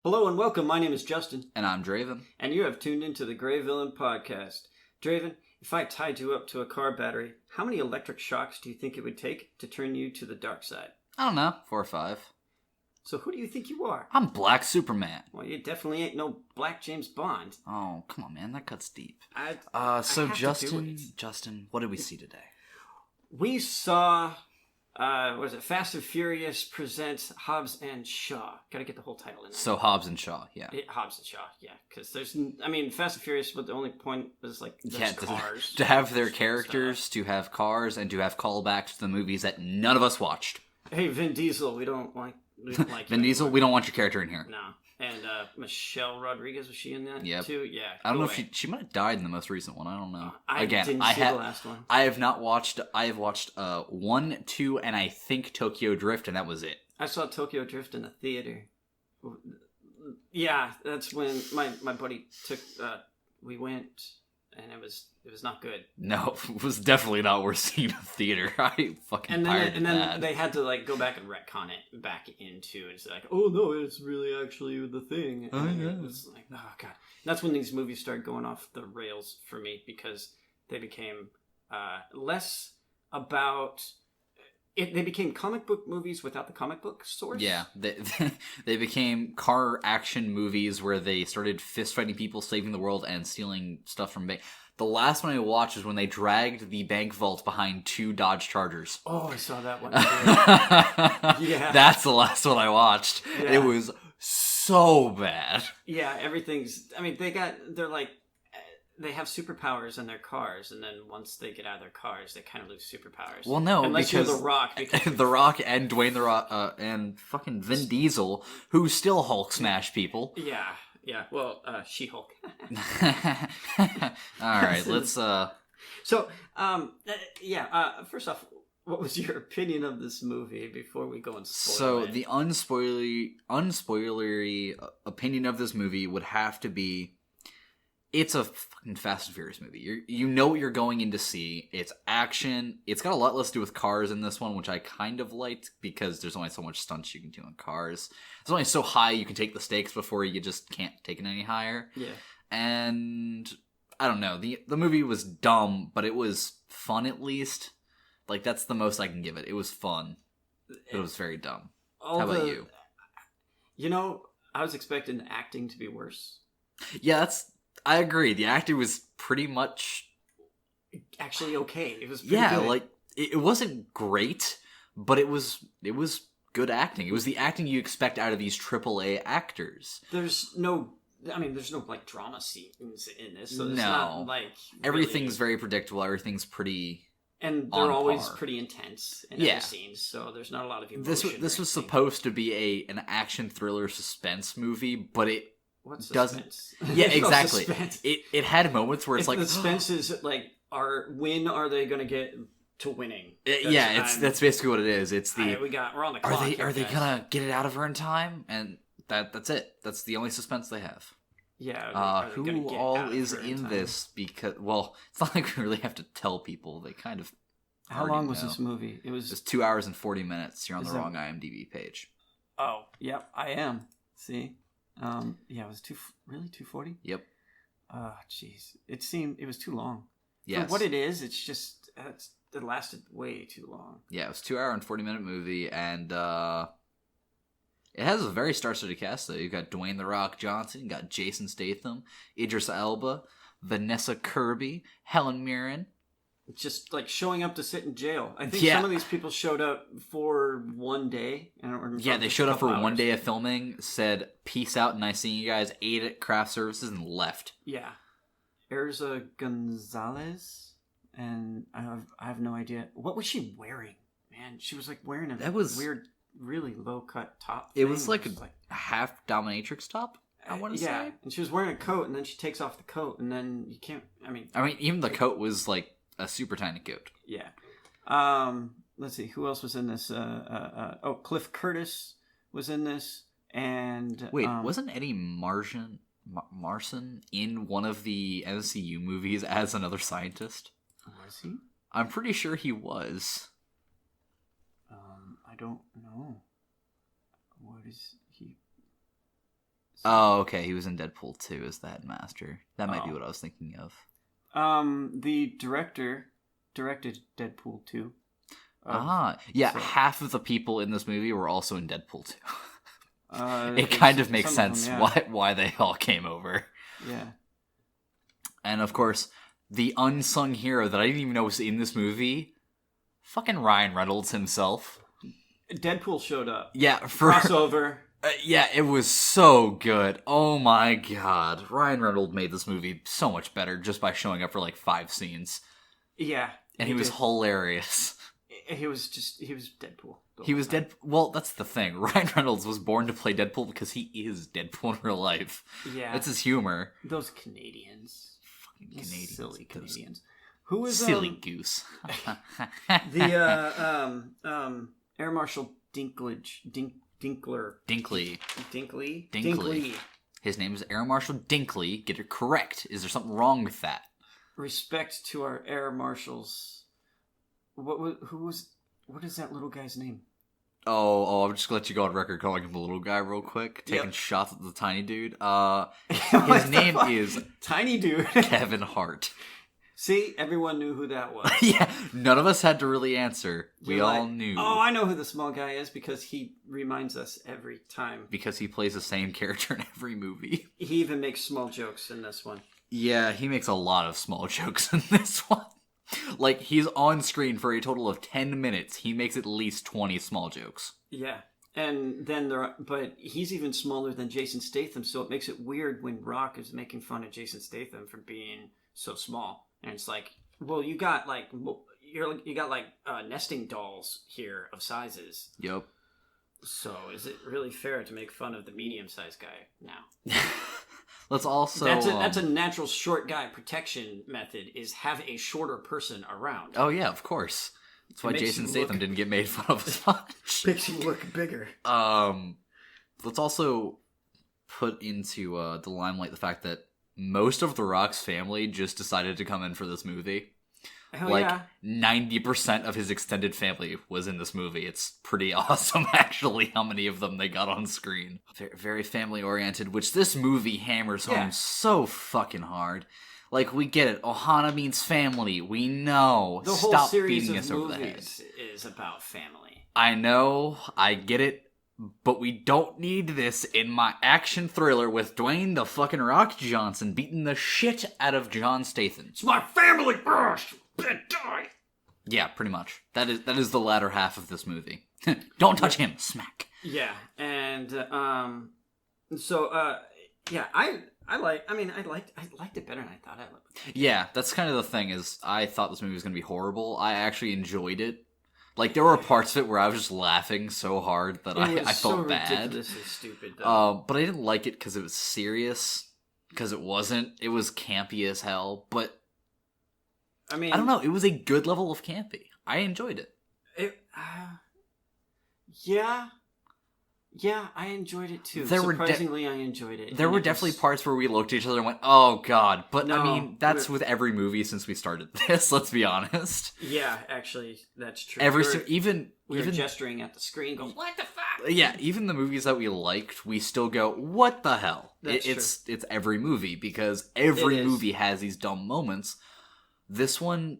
Hello and welcome. My name is Justin. And I'm Draven. And you have tuned into the GreyVillain podcast. Draven, if I tied you up to a car battery, how many electric shocks do you think it would take to turn you to the dark side? I don't know, 4 or 5. So who do you think you are? I'm Black Superman. Well, you definitely ain't no Black James Bond. Oh, come on, man. That cuts deep. So Justin, what did we see today? We saw, Fast and Furious presents Hobbs and Shaw. Gotta get the whole title in there. So Hobbs and Shaw, yeah. Hobbs and Shaw, yeah. Because Fast and Furious, but the only point is, there's cars. To have their characters, to have cars, and to have callbacks to the movies that none of us watched. Hey, Vin Diesel, we don't like Vin Diesel, we don't want your character in here. No. And Michelle Rodriguez, was she in that too? Yeah. I don't know if she might have died in the most recent one. I don't know. I didn't see the last one. I have watched 1, 2, and I think Tokyo Drift, and that was it. I saw Tokyo Drift in the theater. Yeah, that's when my buddy took. We went, and it was not good. No, it was definitely not worth seeing in a theater. I fucking and then they had to go back and retcon it back into it's like, oh no, it's really actually the thing. And it was like, oh god, that's when these movies started going off the rails for me because they became less about. They became comic book movies without the comic book source. Yeah, they became car action movies where they started fist fighting people, saving the world, and stealing stuff from bank. The last one I watched is when they dragged the bank vault behind 2 Dodge Chargers. Oh, I saw that one. Yeah, that's the last one I watched. Yeah. It was so bad. Yeah, everything's. I mean, they have superpowers in their cars, and then once they get out of their cars, they kind of lose superpowers. Well, no, unless because you're The Rock. Because The Rock and Dwayne The Rock and fucking Vin Diesel, who still Hulk smash people. Yeah. Well, She-Hulk. All right, let's. So, first off, what was your opinion of this movie before we go and spoil it? So the unspoilery opinion of this movie would have to be. It's a fucking Fast and Furious movie. You know what you're going in to see. It's action. It's got a lot less to do with cars in this one, which I kind of liked because there's only so much stunts you can do on cars. It's only so high you can take the stakes before you just can't take it any higher. Yeah. And I don't know. The movie was dumb, but it was fun at least. That's the most I can give it. It was fun. It was very dumb. How about you? I was expecting the acting to be worse. Yeah, I agree. The acting was pretty much actually okay. It was pretty good. It wasn't great, but it was good acting. It was the acting you expect out of these AAA actors. There's no drama scenes in this. So it's no, not everything's very predictable. Everything's pretty, and they're always pretty intense in every scene. So there's not a lot of emotion. This was supposed to be an action thriller suspense movie, but it. What suspense? Yeah, exactly. It had moments where it's the suspense is when are they going to get to winning? That's basically what it is. It's we're on the clock. Are they gonna get it out of her in time? And that's it. That's the only suspense they have. Yeah. Who all is in this? Because it's not like we really have to tell people. They kind of. How long was this movie? It was 2 hours and 40 minutes. You're on the wrong IMDb page. Oh, yep, I am. See. It was 240? Yep. Oh, jeez. It was too long. Yes. For what it is, it's just, it lasted way too long. Yeah, it was 2 hour and 40 minute movie, and, it has a very star-studded cast, though. You've got Dwayne The Rock Johnson, you got Jason Statham, Idris Elba, Vanessa Kirby, Helen Mirren. Just showing up to sit in jail. I think some of these people showed up for one day. They showed up for 1 day of filming, said, peace out, nice seeing you guys, ate at craft services, and left. Yeah. Erza Gonzalez, and I have no idea. What was she wearing? Man, she was wearing a weird, really low-cut top thing. It was a half dominatrix top, I want to say. Yeah, and she was wearing a coat, and then she takes off the coat, and then you can't, even the coat was a super tiny coat. Yeah. Let's see. Who else was in this? Cliff Curtis was in this. And wait, wasn't Eddie Marsan in one of the MCU movies as another scientist? Was he? I'm pretty sure he was. I don't know. What is he? So. Oh, okay. He was in Deadpool 2 as that master. That might be what I was thinking of. The director directed Deadpool 2. Yeah. So. Half of the people in this movie were also in Deadpool 2. It kind of makes sense why they all came over. Yeah. And of course, the unsung hero that I didn't even know was in this movie, fucking Ryan Reynolds himself. Deadpool showed up. Yeah, crossover. Yeah, it was so good. Oh my god. Ryan Reynolds made this movie so much better just by showing up for like 5 scenes. Yeah. And he was hilarious. He was Deadpool. He was Deadpool. Well, that's the thing. Ryan Reynolds was born to play Deadpool because he is Deadpool in real life. Yeah. That's his humor. Those Canadians. Fucking Canadians. Silly Canadians. Who was silly goose. The Air Marshal Dinkley. His name is Air Marshal Dinkley. Get it correct. Is there something wrong with that? Respect to our air marshals. What is that little guy's name? Oh, I'm just gonna let you go on record calling him the little guy real quick. Taking shots at the tiny dude. His name is Tiny Dude. Kevin Hart. See, everyone knew who that was. Yeah, none of us had to really answer. We all knew. Oh, I know who the small guy is because he reminds us every time. Because he plays the same character in every movie. He even makes small jokes in this one. Yeah, he makes a lot of small jokes in this one. Like, he's on screen for a total of 10 minutes. He makes at least 20 small jokes. Yeah. And then but he's even smaller than Jason Statham, so it makes it weird when Rock is making fun of Jason Statham for being so small. And it's like, well, you got nesting dolls here of sizes. Yep. So is it really fair to make fun of the medium-sized guy now? Let's also... That's a natural short guy protection method, is have a shorter person around. Oh, yeah, of course. That's why Jason Statham didn't get made fun of as much. Makes you look bigger. Let's also put into the limelight the fact that most of The Rock's family just decided to come in for this movie. Hell yeah. 90% of his extended family was in this movie. It's pretty awesome, actually, how many of them they got on screen. Very, very family-oriented, which this movie hammers home so fucking hard. Like, we get it. Ohana means family. We know. The whole Stop series beating of us over the head. movies is about family. I know. I get it. But we don't need this in my action thriller with Dwayne the fucking Rock Johnson beating the shit out of John Statham. It's my family first! Die! Yeah, pretty much. That is the latter half of this movie. Don't touch him! Smack! Yeah, and I liked it better than I thought I would. Yeah, that's kind of the thing, is I thought this movie was going to be horrible. I actually enjoyed it. Like, there were parts of it where I was just laughing so hard that I felt bad. Ridiculously stupid, though. But I didn't like it because it was serious. Because it wasn't. It was campy as hell. But, I mean, I don't know. It was a good level of campy. I enjoyed it. Yeah, I enjoyed it too. Surprisingly, I enjoyed it. There were definitely parts where we looked at each other and went, oh god. But no, I mean, that's with every movie since we started this, let's be honest. Yeah, actually, that's true. We were gesturing at the screen going, what the fuck? Yeah, even the movies that we liked, we still go, what the hell? It's every movie, because every movie has these dumb moments. This one,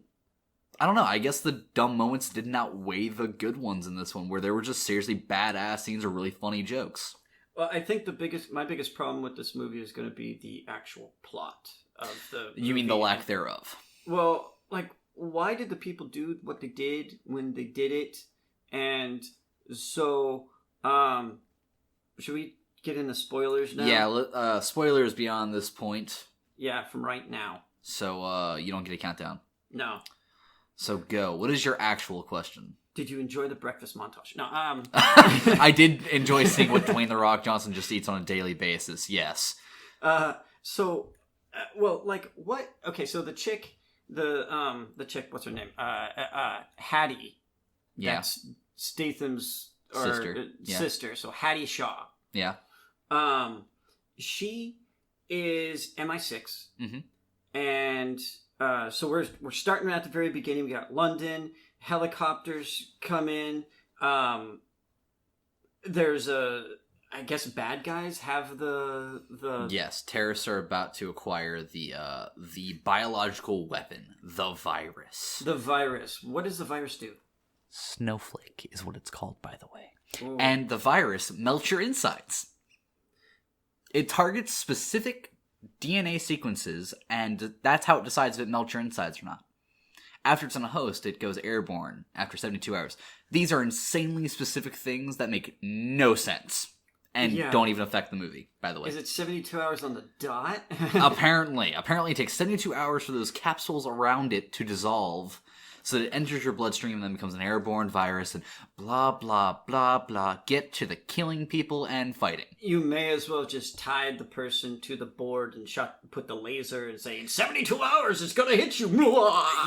I don't know, I guess the dumb moments didn't outweigh the good ones in this one, where there were just seriously badass scenes or really funny jokes. Well, I think my biggest problem with this movie is going to be the actual plot of the movie. You mean the lack thereof? Well, like, why did the people do what they did when they did it? And so, should we get into spoilers now? Yeah, spoilers beyond this point. Yeah, from right now. So, you don't get a countdown? No. So go. What is your actual question? Did you enjoy the breakfast montage? No, I did enjoy seeing what Dwayne The Rock Johnson just eats on a daily basis, yes. So, what? Okay, so the chick, what's her name? Hattie. Yeah. That's Statham's sister, so Hattie Shaw. Yeah. She is MI6. Mm-hmm. And so we're starting at the very beginning. We got London, helicopters come in. There's a I guess bad guys have the Yes, terrorists are about to acquire the biological weapon, the virus. The virus. What does the virus do? Snowflake is what it's called, by the way. Ooh. And the virus melts your insides. It targets specific DNA sequences, and that's how it decides if it melts your insides or not. After it's on a host, it goes airborne after 72 hours. These are insanely specific things that make no sense. And don't even affect the movie, by the way. Is it 72 hours on the dot? Apparently it takes 72 hours for those capsules around it to dissolve, so that it enters your bloodstream and then becomes an airborne virus and blah, blah, blah, blah. Get to the killing people and fighting. You may as well just tie the person to the board and put the laser and say, in 72 hours, it's gonna hit you.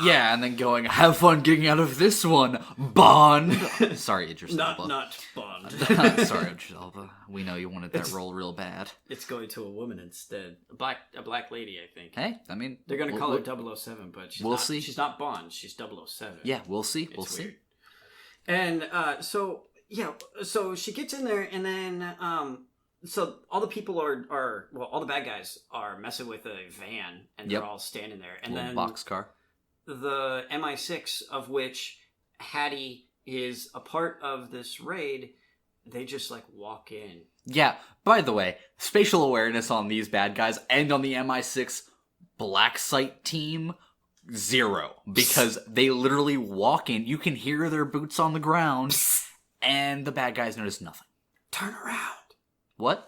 Yeah, and then going, have fun getting out of this one, Bond. Sorry, Idris Elba. Not Bond. Sorry, Idris Elba. We know you wanted that role real bad. It's going to a woman instead. A black lady, I think. Hey, I mean... They're gonna call her 007, but see. She's not Bond, she's 007. Yeah, we'll see. We'll see. And so she gets in there, and then so all the people are all the bad guys are messing with a van, and they're all standing there, and then boxcar. The MI6, of which Hattie is a part of this raid, they just like walk in. Yeah. By the way, spatial awareness on these bad guys and on the MI6 black site team. 0, because they literally walk in, you can hear their boots on the ground, and the bad guys notice nothing. Turn around. What?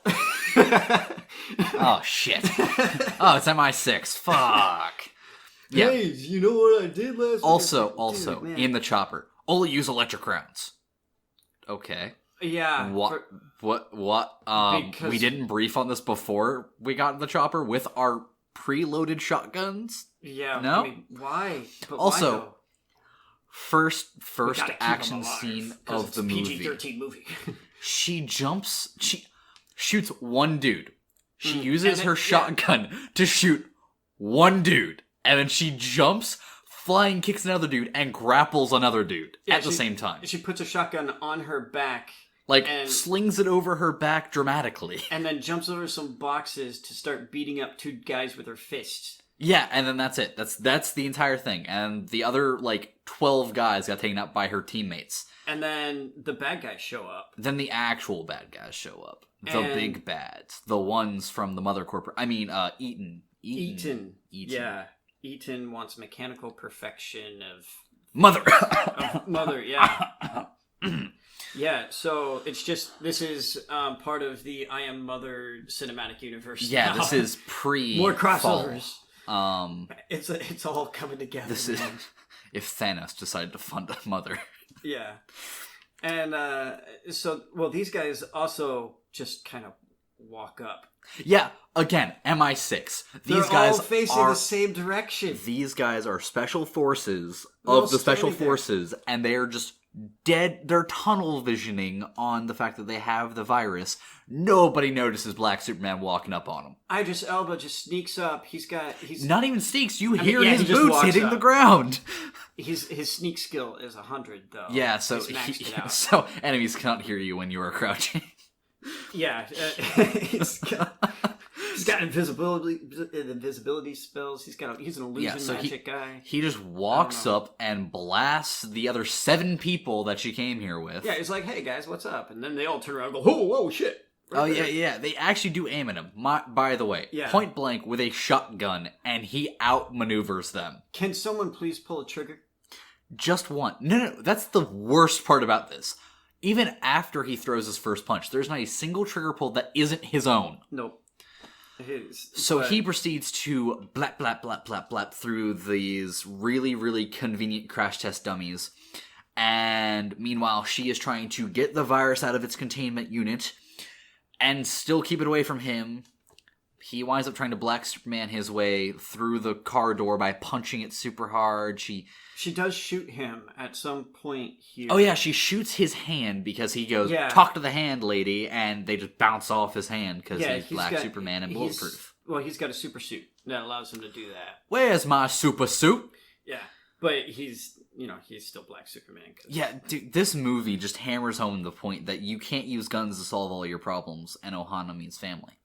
Oh, shit. Oh, it's MI6. Fuck. Yeah. Hey, you know what I did last Also, in the chopper, only use electric rounds. Okay. Yeah. What? We didn't brief on this before we got in the chopper with our preloaded shotguns? Yeah. No? I mean, why? But also, why, though? first action scene of the movie. PG-13 movie. She shoots one dude. She uses her shotgun to shoot one dude. And then she jumps, flying kicks another dude, and grapples another dude at the same time. She puts a shotgun on her back. Slings it over her back dramatically. And then jumps over some boxes to start beating up 2 guys with her fists. Yeah, and then that's it. That's the entire thing. And the other, 12 guys got taken out by her teammates. And then the bad guys show up. Then the actual bad guys show up. The big bads. The ones from the Mother Corporate. I mean, Eaton. Yeah. Eaton wants mechanical perfection of... Mother! Mother, yeah. Yeah, so it's just, this is part of the I Am Mother cinematic universe. Yeah, this is more crossovers. Fall. It's all coming together. This is if Thanos decided to fund a Mother. Yeah. And these guys also just kind of walk up. Yeah, again, MI6. They're all facing the same direction. These guys are special forces of the special forces, and they are just dead. They're tunnel visioning on the fact that they have the virus. Nobody notices Black Superman walking up on them. Idris Elba just sneaks up. He's not even sneaks. You hear his he boots hitting the ground. His sneak skill is 100 though. Yeah, so so enemies can't hear you when you are crouching. Yeah, he's got invisibility spells. He's an illusion magic guy. He just walks up and blasts the other 7 people that she came here with. Yeah, he's like, "Hey guys, what's up?" And then they all turn around and go, "Whoa, shit!" Yeah. They actually do aim at him. By the way, point blank with a shotgun, and he outmaneuvers them. Can someone please pull a trigger? Just one. No. That's the worst part about this. Even after he throws his first punch, there's not a single trigger pull that isn't his own. Nope. He proceeds to blap through these really, really convenient crash test dummies. And meanwhile, she is trying to get the virus out of its containment unit and still keep it away from him. He winds up trying to Black Superman his way through the car door by punching it super hard. She does shoot him at some point here. Oh yeah, she shoots his hand because he goes, "Talk to the hand, lady," and they just bounce off his hand because he's Black Superman and bulletproof. He's got a super suit that allows him to do that. Where's my super suit? Yeah, but he's he's still Black Superman. Yeah, dude, this movie just hammers home the point that you can't use guns to solve all your problems, and Ohana means family.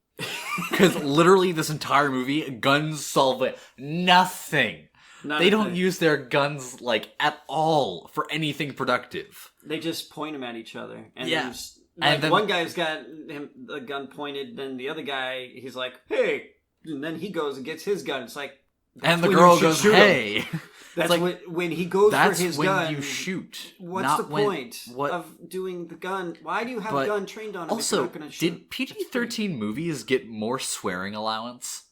Because literally this entire movie, guns solve nothing. They don't use their guns, at all for anything productive. They just point them at each other. And then one guy's got the gun pointed, then the other guy, he's like, hey! And then he goes and gets his gun. It's like... And the girl goes, hey! That's when he goes for his gun. That's when you shoot. What's the point of doing the gun? Why do you have a gun trained on him if you're not going to shoot? Did PG-13 movies get more swearing allowance?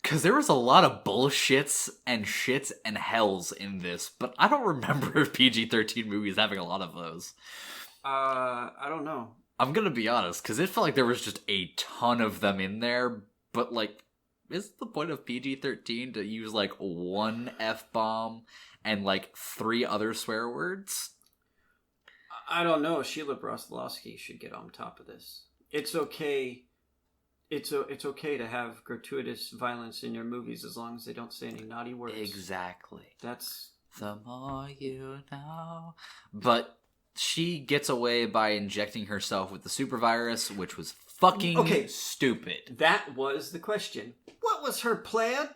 Because there was a lot of bullshits and shits and hells in this, but I don't remember PG-13 movies having a lot of those. I don't know. I'm going to be honest, because it felt like there was just a ton of them in there, but is the point of PG-13 to use one F-bomb and 3 other swear words? I don't know. Sheila Broslovsky should get on top of this. It's okay. It's okay to have gratuitous violence in your movies as long as they don't say any naughty words. Exactly. That's the more you know. But she gets away by injecting herself with the super virus, which was fucking stupid. That was the question. What was her plan?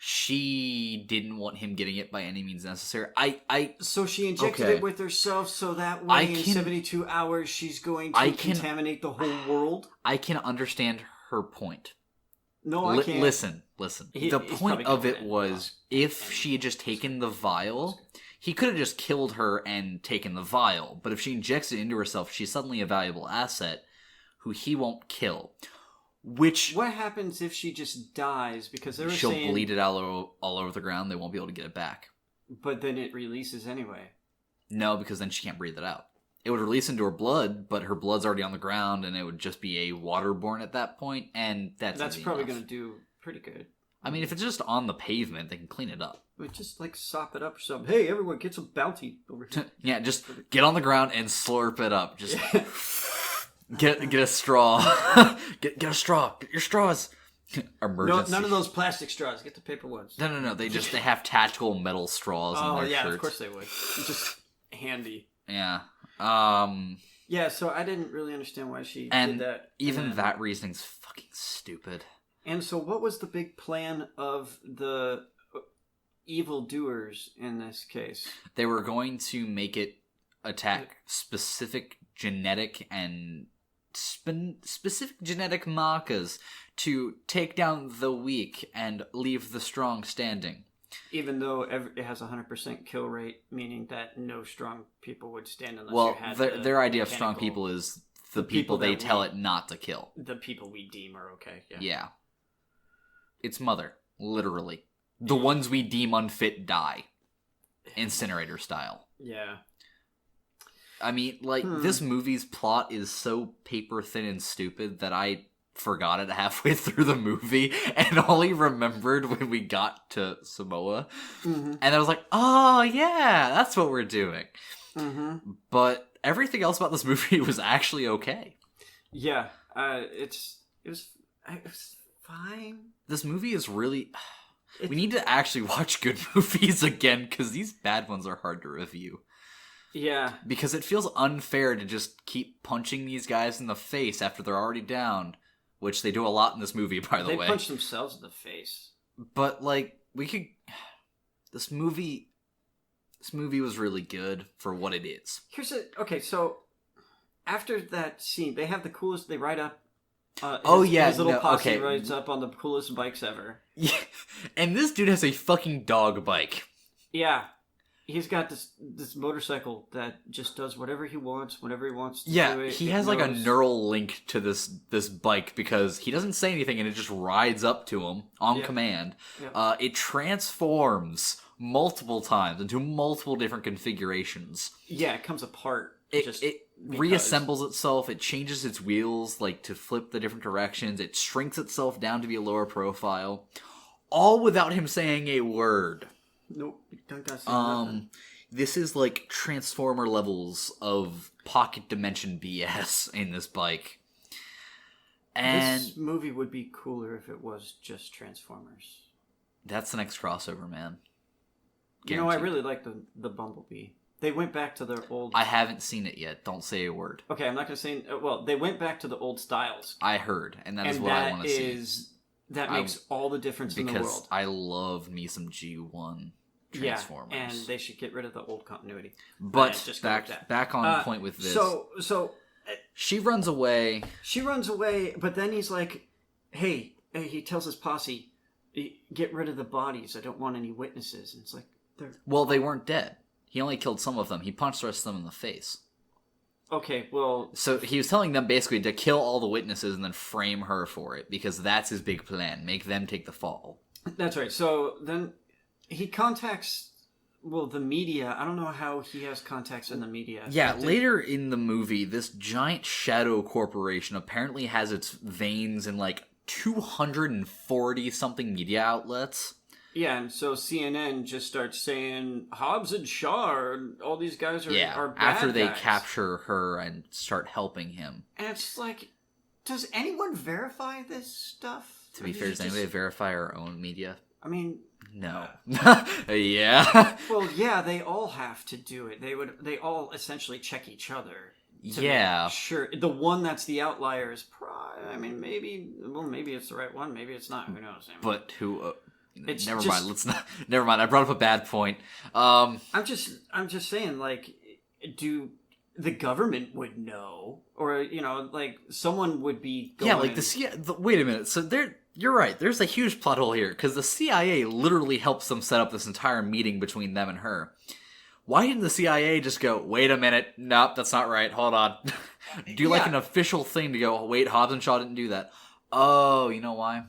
She didn't want him getting it by any means necessary. So she injected it with herself so that way in 72 hours she's going to contaminate the whole world? I can understand her point. No, I can't. Listen. The point of it was, if she had just taken the vial, he could have just killed her and taken the vial. But if she injects it into herself, she's suddenly a valuable asset who he won't kill. What happens if she just dies? Because they were she'll bleed it all over the ground. They won't be able to get it back. But then it releases anyway. No, because then she can't breathe it out. It would release into her blood, but her blood's already on the ground, and it would just be a waterborne at that point, and that's probably going to do pretty good. I mean, if it's just on the pavement, they can clean it up. But just sop it up or something. Hey, everyone, get some bounty over here. Yeah, just get on the ground and slurp it up. Just get a straw. get a straw. Get your straws. Emergency. No, none of those plastic straws. Get the paper ones. No. They have tactical metal straws in their shirts. Of course they would. It's just handy. Yeah. Yeah, so I didn't really understand why she did that. Even that reasoning's fucking stupid. And so what was the big plan of the evildoers in this case? They were going to make it attack specific genetic markers to take down the weak and leave the strong standing. Even though it has a 100% kill rate, meaning that no strong people would stand unless you had their idea of strong people is the people they tell it not to kill. The people we deem are okay. Yeah. It's Mother, literally. The ones we deem unfit die. Incinerator style. Yeah. I mean, this movie's plot is so paper thin and stupid that I forgot it halfway through the movie and only remembered when we got to Samoa. Mm-hmm. And I was like, oh, yeah, that's what we're doing. Mm-hmm. But everything else about this movie was actually okay. Yeah, it was fine. This movie is really... We need to actually watch good movies again, because these bad ones are hard to review. Yeah. Because it feels unfair to just keep punching these guys in the face after they're already down, which they do a lot in this movie, by the way. They punch themselves in the face. But, we could... This movie was really good for what it is. Okay, so after that scene, they have the coolest... They ride up... His little posse rides up on the coolest bikes ever. Yeah, and this dude has a fucking dog bike. Yeah. He's got this motorcycle that just does whatever he wants, whenever he wants to do it. Yeah, he has a neural link to this bike because he doesn't say anything and it just rides up to him on command. Yeah. It transforms multiple times into multiple different configurations. Yeah, it comes apart. It reassembles itself. It changes its wheels to flip the different directions. It shrinks itself down to be a lower profile. All without him saying a word. Nope. Don't gotta say nothing. This is Transformer levels of pocket dimension BS in this bike. And this movie would be cooler if it was just Transformers. That's the next crossover, man. You know, I really like the Bumblebee. They went back to their old... I haven't seen it yet. Don't say a word. Okay, I'm not going to say... Well, they went back to the old styles. I heard, and that is what I want to see. That makes all the difference in the world. Because I love me some G1 Transformers. Yeah, and they should get rid of the old continuity. But back on point with this. So she runs away. She runs away, but then he's like, hey, he tells his posse, get rid of the bodies. I don't want any witnesses. And it's like... Well, they weren't dead. He only killed some of them. He punched the rest of them in the face. Okay, well... So he was telling them basically to kill all the witnesses and then frame her for it, because that's his big plan. Make them take the fall. That's right. So then he contacts, the media. I don't know how he has contacts in the media. Yeah, later in the movie, this giant shadow corporation apparently has its veins in like 240-something media outlets. Yeah, and so CNN just starts saying Hobbs and Shaw, all these guys are bad after they guys. capture her and start helping him. And it's like, does anyone verify this stuff? To be fair, does anybody verify our own media? I mean... No. Yeah. Well, yeah, they all have to do it. They all essentially check each other. Yeah. Sure. The one that's the outlier is maybe it's the right one, maybe it's not. Who knows? But who... Never just, mind. Never mind. I brought up a bad point. I'm just saying. Like, the government would know, or like someone would be going... Yeah, like wait a minute. So you're right. There's a huge plot hole here because the CIA literally helps them set up this entire meeting between them and her. Why didn't the CIA just go, wait a minute, nope, that's not right, hold on. Do like an official thing to go, wait, Hobbs and Shaw didn't do that. Oh, you know why?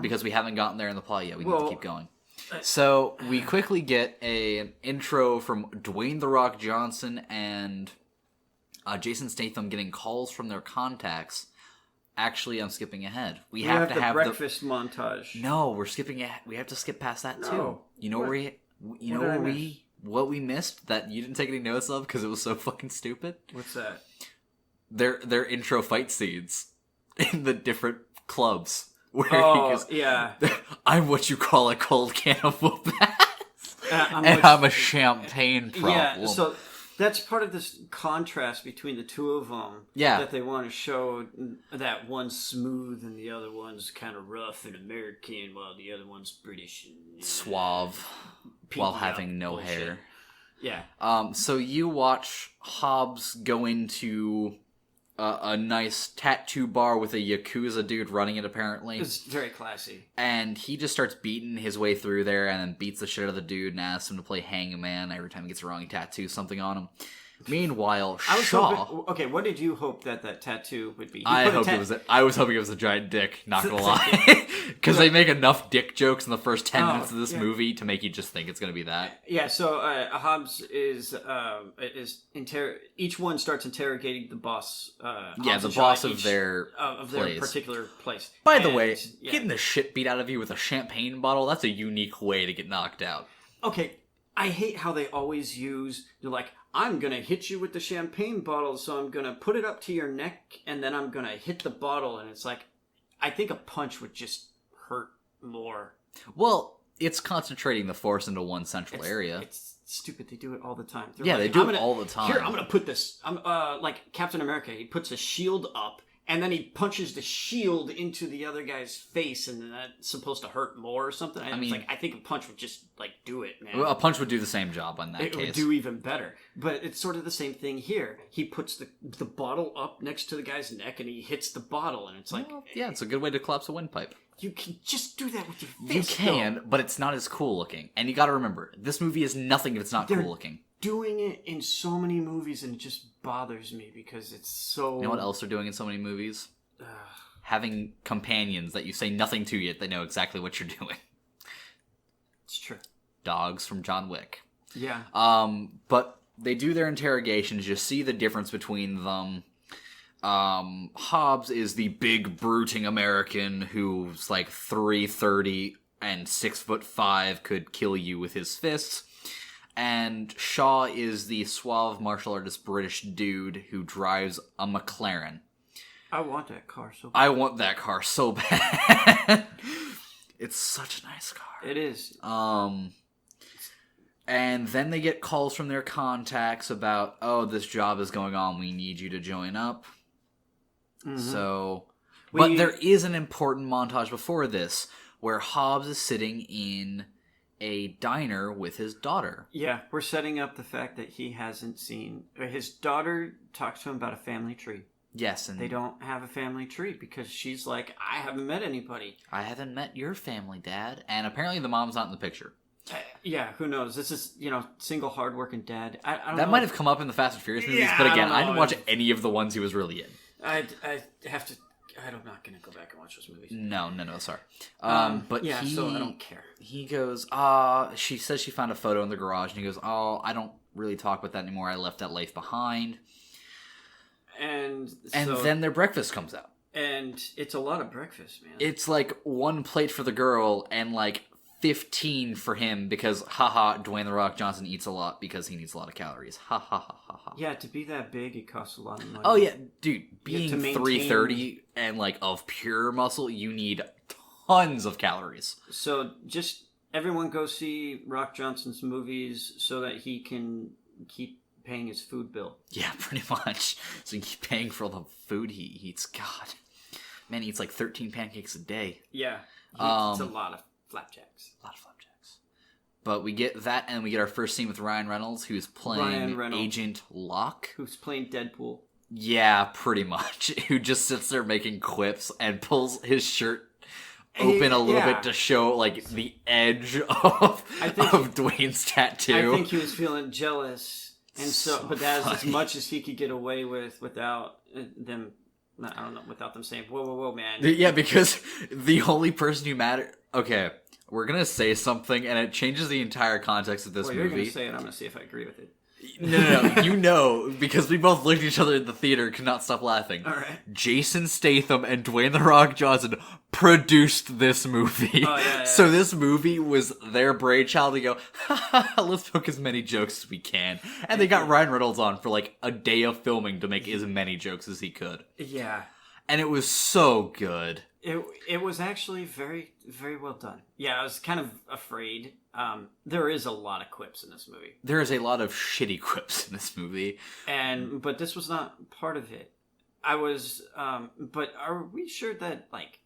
Because we haven't gotten there in the plot yet. We need to keep going. So we quickly get an intro from Dwayne "The Rock" Johnson and Jason Statham getting calls from their contacts. Actually, I'm skipping ahead. We have to have the breakfast montage. No, we're skipping ahead. We have to skip past that too. You know what we missed that you didn't take any notes of because it was so fucking stupid? What's that? Their intro fight scenes in the different clubs. Where he goes, yeah. I'm what you call a cold can of whoop ass. I'm a champagne problem. Yeah, so that's part of this contrast between the two of them. Yeah. That they want to show that one's smooth and the other one's kind of rough and American, while the other one's British and suave, while having no bullshit. hair. Yeah. So you watch Hobbs go into a nice tattoo bar with a Yakuza dude running it, apparently. It's very classy. And he just starts beating his way through there and then beats the shit out of the dude and asks him to play hangman. Every time he gets it wrong, he tattoos something on him. Meanwhile, Shaw... Okay, what did you hope that tattoo would be? I was hoping it was a giant dick, not gonna lie. Because they make enough dick jokes in the first 10 minutes of this movie to make you just think it's gonna be that. Yeah, so Hobbs is each one starts interrogating the boss. The boss of their particular place. By the way, getting the shit beat out of you with a champagne bottle, that's a unique way to get knocked out. Okay, I hate how they always use, they're like, I'm going to hit you with the champagne bottle, so I'm going to put it up to your neck, and then I'm going to hit the bottle, and it's like, I think a punch would just hurt more. Well, it's concentrating the force into one central area. It's stupid. They do it all the time. They do it all the time. Here, I'm going to put this, like Captain America, he puts a shield up, and then he punches the shield into the other guy's face, and that's supposed to hurt more or something. I think a punch would just, do it, man. Well, a punch would do the same job on that case. It would do even better. But it's sort of the same thing here. He puts the bottle up next to the guy's neck, and he hits the bottle, and it's like... Well, yeah, it's a good way to collapse a windpipe. You can just do that with your fist. You can, but it's not as cool looking. And you gotta remember, this movie is nothing if it's not cool looking. Doing it in so many movies, and it just bothers me because it's so... You know what else they're doing in so many movies? Having companions that you say nothing to yet, they know exactly what you're doing. It's true. Dogs from John Wick. Yeah. But they do their interrogations. You see the difference between them. Hobbs is the big, brooding American who's like 330 and 6'5", could kill you with his fists. And Shaw is the suave martial artist British dude who drives a McLaren. I want that car so bad. I want that car so bad. It's such a nice car. It is. And then they get calls from their contacts about, oh, this job is going on, we need you to join up. Mm-hmm. So, but there is an important montage before this, where Hobbs is sitting in a diner with his daughter. Yeah, we're setting up the fact that he hasn't seen... His daughter talks to him about a family tree. Yes, and... They don't have a family tree because she's like, I haven't met anybody. I haven't met your family, Dad. And apparently the mom's not in the picture. Yeah, who knows? This is, single hardworking dad. I don't know. That might have come up in the Fast and Furious movies, but again, I didn't watch any of the ones he was really in. I'm not going to go back and watch those movies. No, sorry. But so I don't care. He goes, she says she found a photo in the garage, and he goes, I don't really talk about that anymore. I left that life behind. And then their breakfast comes out. And it's a lot of breakfast, man. It's like 1 plate for the girl, and like 15 for him, because haha, Dwayne The Rock Johnson eats a lot because he needs a lot of calories. Ha ha ha ha ha. Yeah, to be that big, it costs a lot of money. Oh yeah, dude, being 330 and like of pure muscle, you need tons of calories. So just everyone go see Rock Johnson's movies so that he can keep paying his food bill. Yeah, pretty much. So he can keep paying for all the food he eats. God, man, he eats like 13 pancakes a day. Yeah, it's a lot of flapjacks. But we get that, and we get our first scene with Ryan Reynolds, who's playing Agent Locke. Who's playing Deadpool. Yeah, pretty much. Who just sits there making quips and pulls his shirt open a little bit to show, like, the edge of Dwayne's tattoo. I think he was feeling jealous. And but that's as much as he could get away with without them... I don't know, without them saying, whoa, man. Yeah, because the only person who mattered... Okay, we're going to say something, and it changes the entire context of this movie. You're going to say it, I'm going to see if I agree with it. No, you know, because we both looked at each other in the theater, could not stop laughing. All right. Jason Statham and Dwayne The Rock Johnson produced this movie. Oh, yeah. So this movie was their brainchild to go, let's book as many jokes as we can. And they got Ryan Reynolds on for like a day of filming to make as many jokes as he could. Yeah. And it was so good. It was actually very, very well done. Yeah, I was kind of afraid. There is a lot of quips in this movie. There is a lot of shitty quips in this movie. But this was not part of it. But are we sure that, like...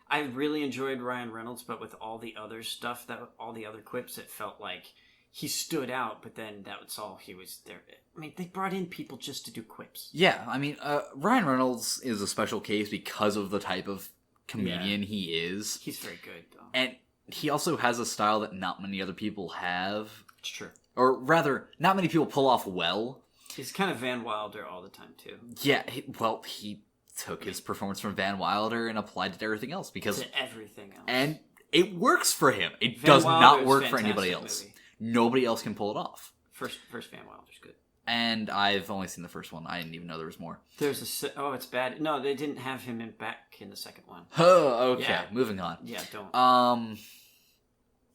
I really enjoyed Ryan Reynolds, but with all the other stuff, all the other quips, it felt like he stood out, but then that was all he was there. I mean, they brought in people just to do quips. Yeah, I mean, Ryan Reynolds is a special case because of the type of comedian he is. He's very good, though. And he also has a style that not many other people have. It's true. Or rather, not many people pull off well. He's kind of Van Wilder all the time, too. Yeah, he took his performance from Van Wilder and applied it to everything else. To everything else. And it works for him. It does not work for anybody else. Movie. Nobody else can pull it off. First Van Wilder's good. And I've only seen the first one. I didn't even know there was more. It's bad. No, they didn't have him back in the second one. Oh, okay. Yeah. Moving on. Yeah, don't.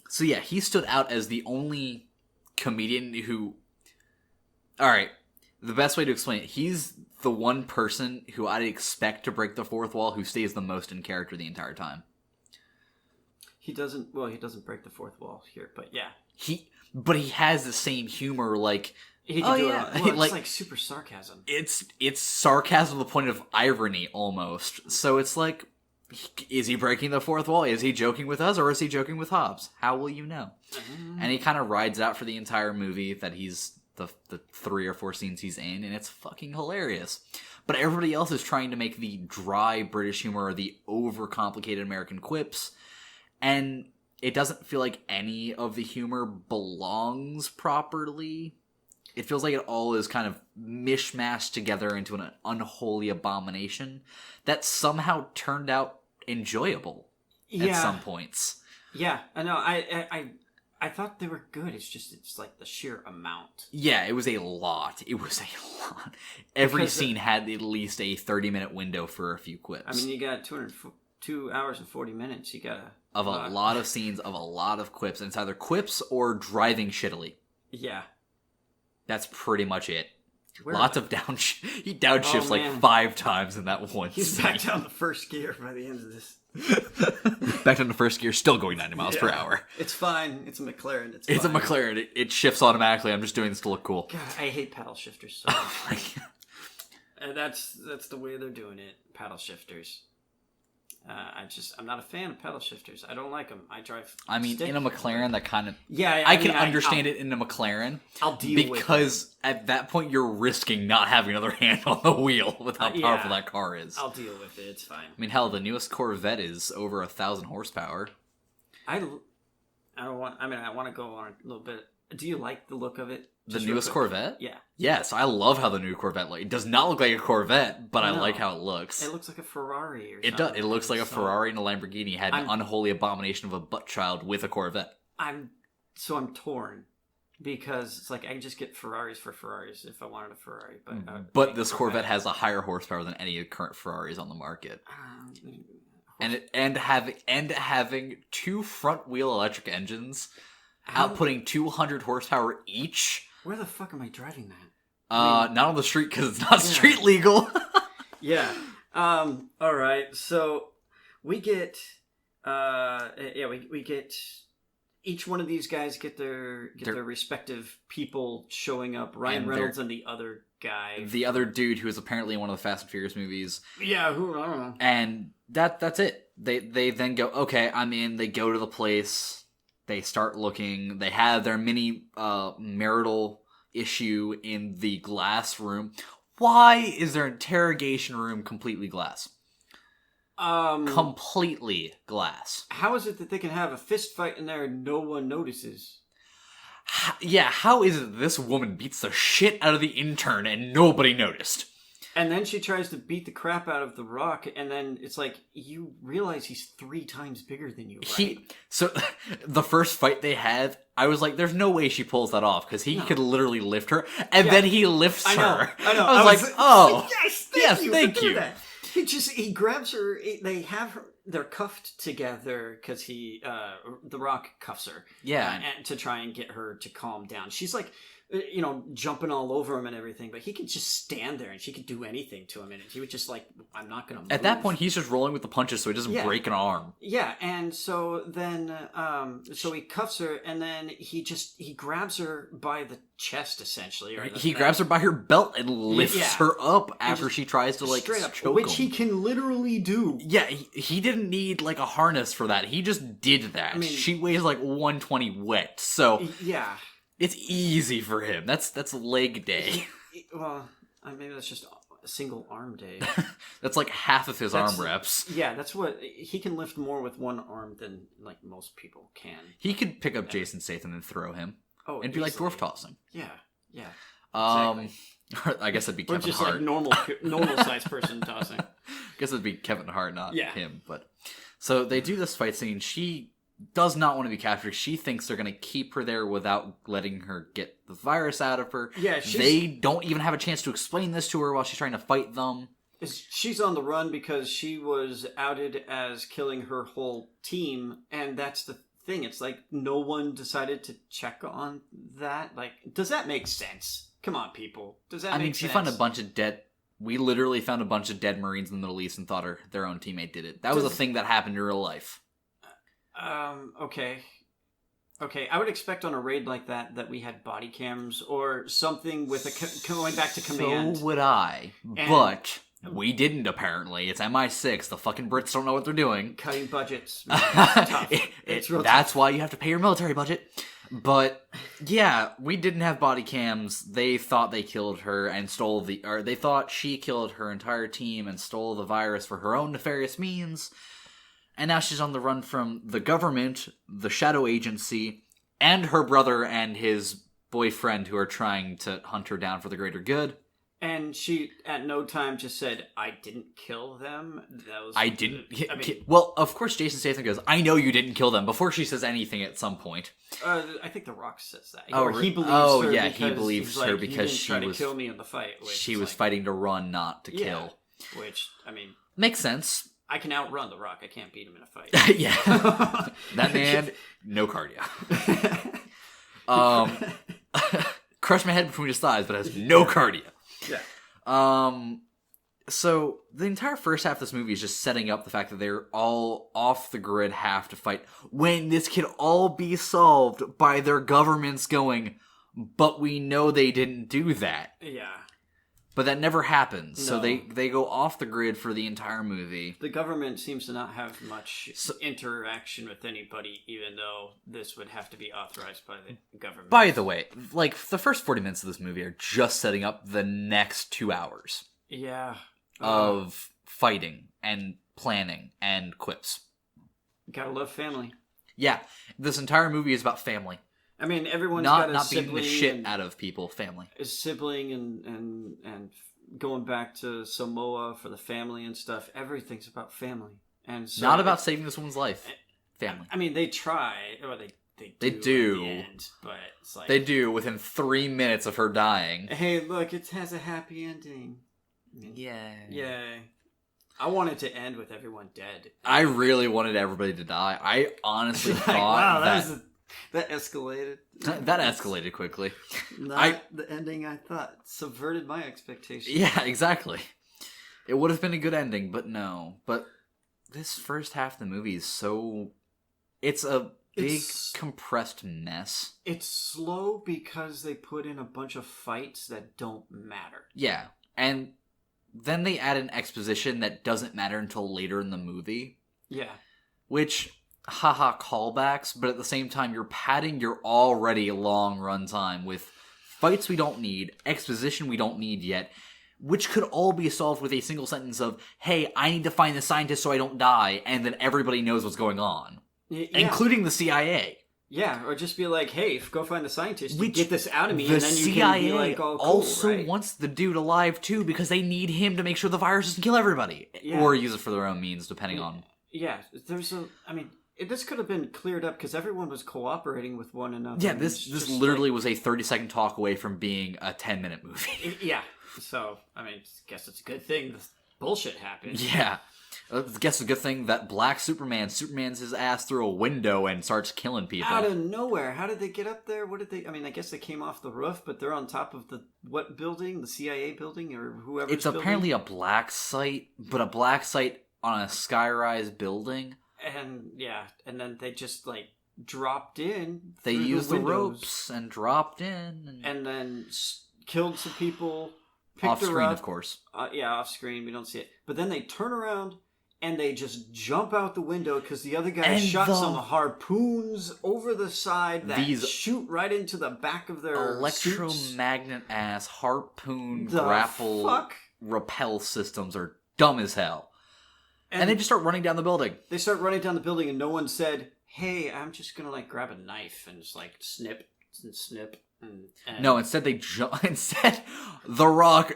So yeah, he stood out as the only comedian who... Alright, the best way to explain it, he's the one person who I'd expect to break the fourth wall who stays the most in character the entire time. He doesn't break the fourth wall here, but yeah. But he has the same humor, like... He can do it. Well, it's like super sarcasm. It's sarcasm to the point of irony, almost. So it's like, is he breaking the fourth wall? Is he joking with us, or is he joking with Hobbs? How will you know? Mm-hmm. And he kind of rides out for the entire movie that he's the 3 or 4 scenes he's in, and it's fucking hilarious. But everybody else is trying to make the dry British humor or the overcomplicated American quips, and it doesn't feel like any of the humor belongs properly. It feels like it all is kind of mishmashed together into an unholy abomination that somehow turned out enjoyable at some points. Yeah, I know. I thought they were good. It's like the sheer amount. Yeah, it was a lot. Every scene had at least a 30-minute window for a few quips. I mean, you got 2 hours and 40 minutes. You got a lot of scenes of a lot of quips. And it's either quips or driving shittily. Yeah. That's pretty much it. Lots of he downshifts like 5 times in that one He's scene. back down the first gear by the end of this. Back down to first gear, still going 90 miles per hour. It's fine. It's a McLaren. It's a McLaren. It shifts automatically. I'm just doing this to look cool. God, I hate paddle shifters so much. And that's the way they're doing it. Paddle shifters. I'm not a fan of paddle shifters. I don't like them. I drive. In a McLaren, that kind of I can understand it in a McLaren. I'll deal with it because at that point you're risking not having another hand on the wheel with how powerful that car is. I'll deal with it. It's fine. I mean, hell, the newest Corvette is over 1,000 horsepower. I want to go on a little bit. Do you like the look of it? The newest Corvette? Yeah. Yes, I love how the new Corvette looks. It does not look like a Corvette, but I like how it looks. It looks like a Ferrari or something. It does. It looks like a Ferrari and a Lamborghini had an unholy abomination of a butt child with a Corvette. I'm torn because it's like I can just get Ferraris for Ferraris if I wanted a Ferrari, but this Corvette has a higher horsepower than any current Ferraris on the market. And having 2 front wheel electric engines outputting 200 horsepower each. Where the fuck am I driving that? Not on the street because it's not street legal. Yeah. All right. So we get, we get each one of these guys get their respective people showing up. Ryan Reynolds and the other guy, the other dude who is apparently in one of the Fast and Furious movies. Yeah, who I don't know. And that's it. They then go, okay, I'm in. They go to the place. They start looking. They have their mini marital issue in the glass room. Why is their interrogation room completely glass? Completely glass. How is it that they can have a fist fight in there and no one notices? How is it that this woman beats the shit out of the intern and nobody noticed? And then she tries to beat the crap out of The Rock, and then it's like, you realize he's 3 times bigger than you, right? So, the first fight they have, I was like, there's no way she pulls that off, because he could literally lift her, and then he lifts her. I know. I was like, oh. Yes, thank you. That. He grabs her, they're cuffed together, because The Rock cuffs her. Yeah. And to try and get her to calm down. She's like, jumping all over him and everything, but he could just stand there and she could do anything to him, and he would just like, I'm not gonna move. At that point, he's just rolling with the punches so he doesn't break an arm. Yeah, and so then, so he cuffs her, and then he grabs her by the chest, essentially. Or he grabs her by her belt and lifts her up after she tries to like choke which him. He can literally do. Yeah, he didn't need like a harness for that. He just did that. I mean, she weighs like 120 wet, so yeah. It's easy for him. That's leg day. Maybe that's just a single arm day. That's like half of his arm reps. Yeah, that's what he can lift more with one arm than like most people can. He could pick up Jason Statham and throw him. Oh, and be like dwarf tossing. Yeah. Exactly. I guess it'd be Kevin just Hart. Like normal sized person tossing. I guess it'd be Kevin Hart, not him. But so they do this fight scene. She does not want to be captured. She thinks they're going to keep her there without letting her get the virus out of her. Yeah, they don't even have a chance to explain this to her while she's trying to fight them. She's on the run because she was outed as killing her whole team, and that's the thing. It's like no one decided to check on that. Like, does that make sense? Come on, people. Does that make sense? She found a bunch of dead... We literally found a bunch of dead Marines in the Middle East and thought their own teammate did it. That was a thing that happened in real life. Okay, I would expect on a raid like that we had body cams or something with going back to command. So would I, but we didn't apparently. It's MI6. The fucking Brits don't know what they're doing. Cutting budgets. It's tough. It's real That's tough. why you have to pay your military budget. But yeah, we didn't have body cams. They thought they killed her and they thought she killed her entire team and stole the virus for her own nefarious means. And now she's on the run from the government, the shadow agency, and her brother and his boyfriend who are trying to hunt her down for the greater good. And she, at no time, just said, I didn't kill them. Well, of course, Jason Statham goes, I know you didn't kill them, before she says anything at some point. I think The Rock says that. He believes her because she was to kill me in the fight. She was fighting to run, not to kill. Which, I mean... Makes sense. I can outrun The Rock. I can't beat him in a fight. Yeah. That man, no cardio. Crush my head between his thighs, but has no cardio. Yeah. So the entire first half of this movie is just setting up the fact that they're all off the grid, have to fight, when this can all be solved by their governments going, but we know they didn't do that. Yeah. But that never happens. No. So they go off the grid for the entire movie. The government seems to not have much interaction with anybody, even though this would have to be authorized by the government. By the way, like, the first 40 minutes of this movie are just setting up the next 2 hours. Yeah. Of fighting and planning and quips. Gotta love family. Yeah, this entire movie is about family. I mean, everyone's got a not sibling. beating the shit out of people. Family. A sibling and going back to Samoa for the family and stuff. Everything's about family, and so not about saving this woman's life. Family. I mean, they try, or they do. at the end, but it's like they do within 3 minutes of her dying. Hey, look, it has a happy ending. Yay. I wanted to end with everyone dead. I really wanted everybody to die. I honestly thought wow, that escalated. That escalated quickly. Not the ending I thought. Subverted my expectations. Yeah, exactly. It would have been a good ending, but no. But this first half of the movie is so... It's a big, compressed mess. It's slow because they put in a bunch of fights that don't matter. Yeah, and... Then they add an exposition that doesn't matter until later in the movie. Yeah. Which, haha, callbacks, but at the same time, you're padding your already long runtime with fights we don't need, exposition we don't need yet, which could all be solved with a single sentence of, hey, I need to find the scientist so I don't die, and then everybody knows what's going on. Yeah. Including the CIA. Yeah, or just be like, hey, go find the scientist, get this out of me, and then you CIA can be like, all cool, also right? wants the dude alive, too, because they need him to make sure the virus doesn't kill everybody. Yeah. Or use it for their own means, depending on... Yeah, this could have been cleared up, because everyone was cooperating with one another. Yeah, this literally was a 30-second talk away from being a 10-minute movie. Yeah, so, I guess it's a good thing this bullshit happened. Yeah. I guess it's a good thing that Black Superman's his ass through a window and starts killing people. Out of nowhere. How did they get up there? What did they... I guess they came off the roof, but they're on top of the... What building? The CIA building? Or whoever's It's apparently a black site, but a black site on a skyrise building. And, yeah. And then they just, dropped in. They used the ropes and dropped in. And then killed some people. Off screen, of course. Yeah, off screen. We don't see it. But then they turn around and they just jump out the window because the other guy shot some harpoons over the side that shoot right into the back of their electromagnet-ass harpoon grapple repel systems are dumb as hell. And they just start running down the building. They start running down the building and no one said, hey, I'm just going to grab a knife and just snip and snip. No, instead Instead, The Rock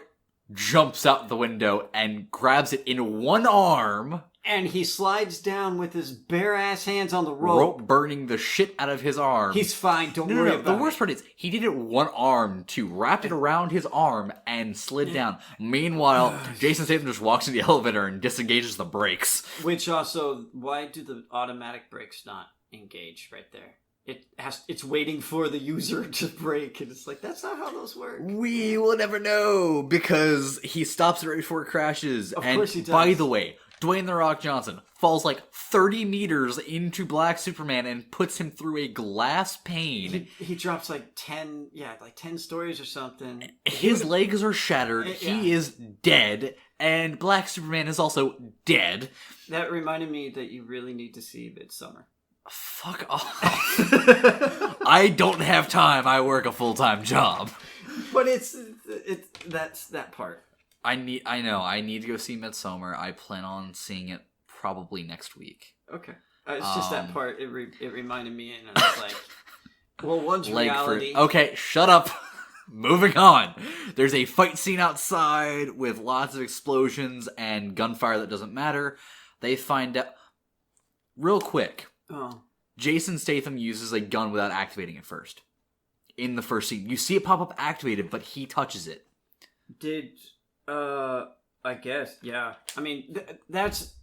jumps out the window and grabs it in one arm. And he slides down with his bare ass hands on the rope. Burning the shit out of his arm. He's fine, don't worry about it. The worst part is, he did it one arm too. Wrapped it around his arm and slid down. Meanwhile, Jason Statham just walks in the elevator and disengages the brakes. Which also, why do the automatic brakes not engage right there? It's waiting for the user to brake, and it's that's not how those work. We will never know, because he stops it right before it crashes. Of course he does. By the way, Dwayne "The Rock" Johnson falls 30 meters into Black Superman and puts him through a glass pane. He drops 10 stories or something. His legs are shattered. Yeah. He is dead, and Black Superman is also dead. That reminded me that you really need to see Midsommar. Fuck off. I don't have time. I work a full-time job. But that's that part. I need to go see Midsommar. I plan on seeing it probably next week. Okay. It's just that part. It reminded me, and I was like, well, one's reality. Okay, shut up. Moving on. There's a fight scene outside with lots of explosions and gunfire that doesn't matter. They find out... Real quick. Oh. Jason Statham uses a gun without activating it first. In the first scene. You see it pop up activated, but he touches it. I guess, yeah. That's...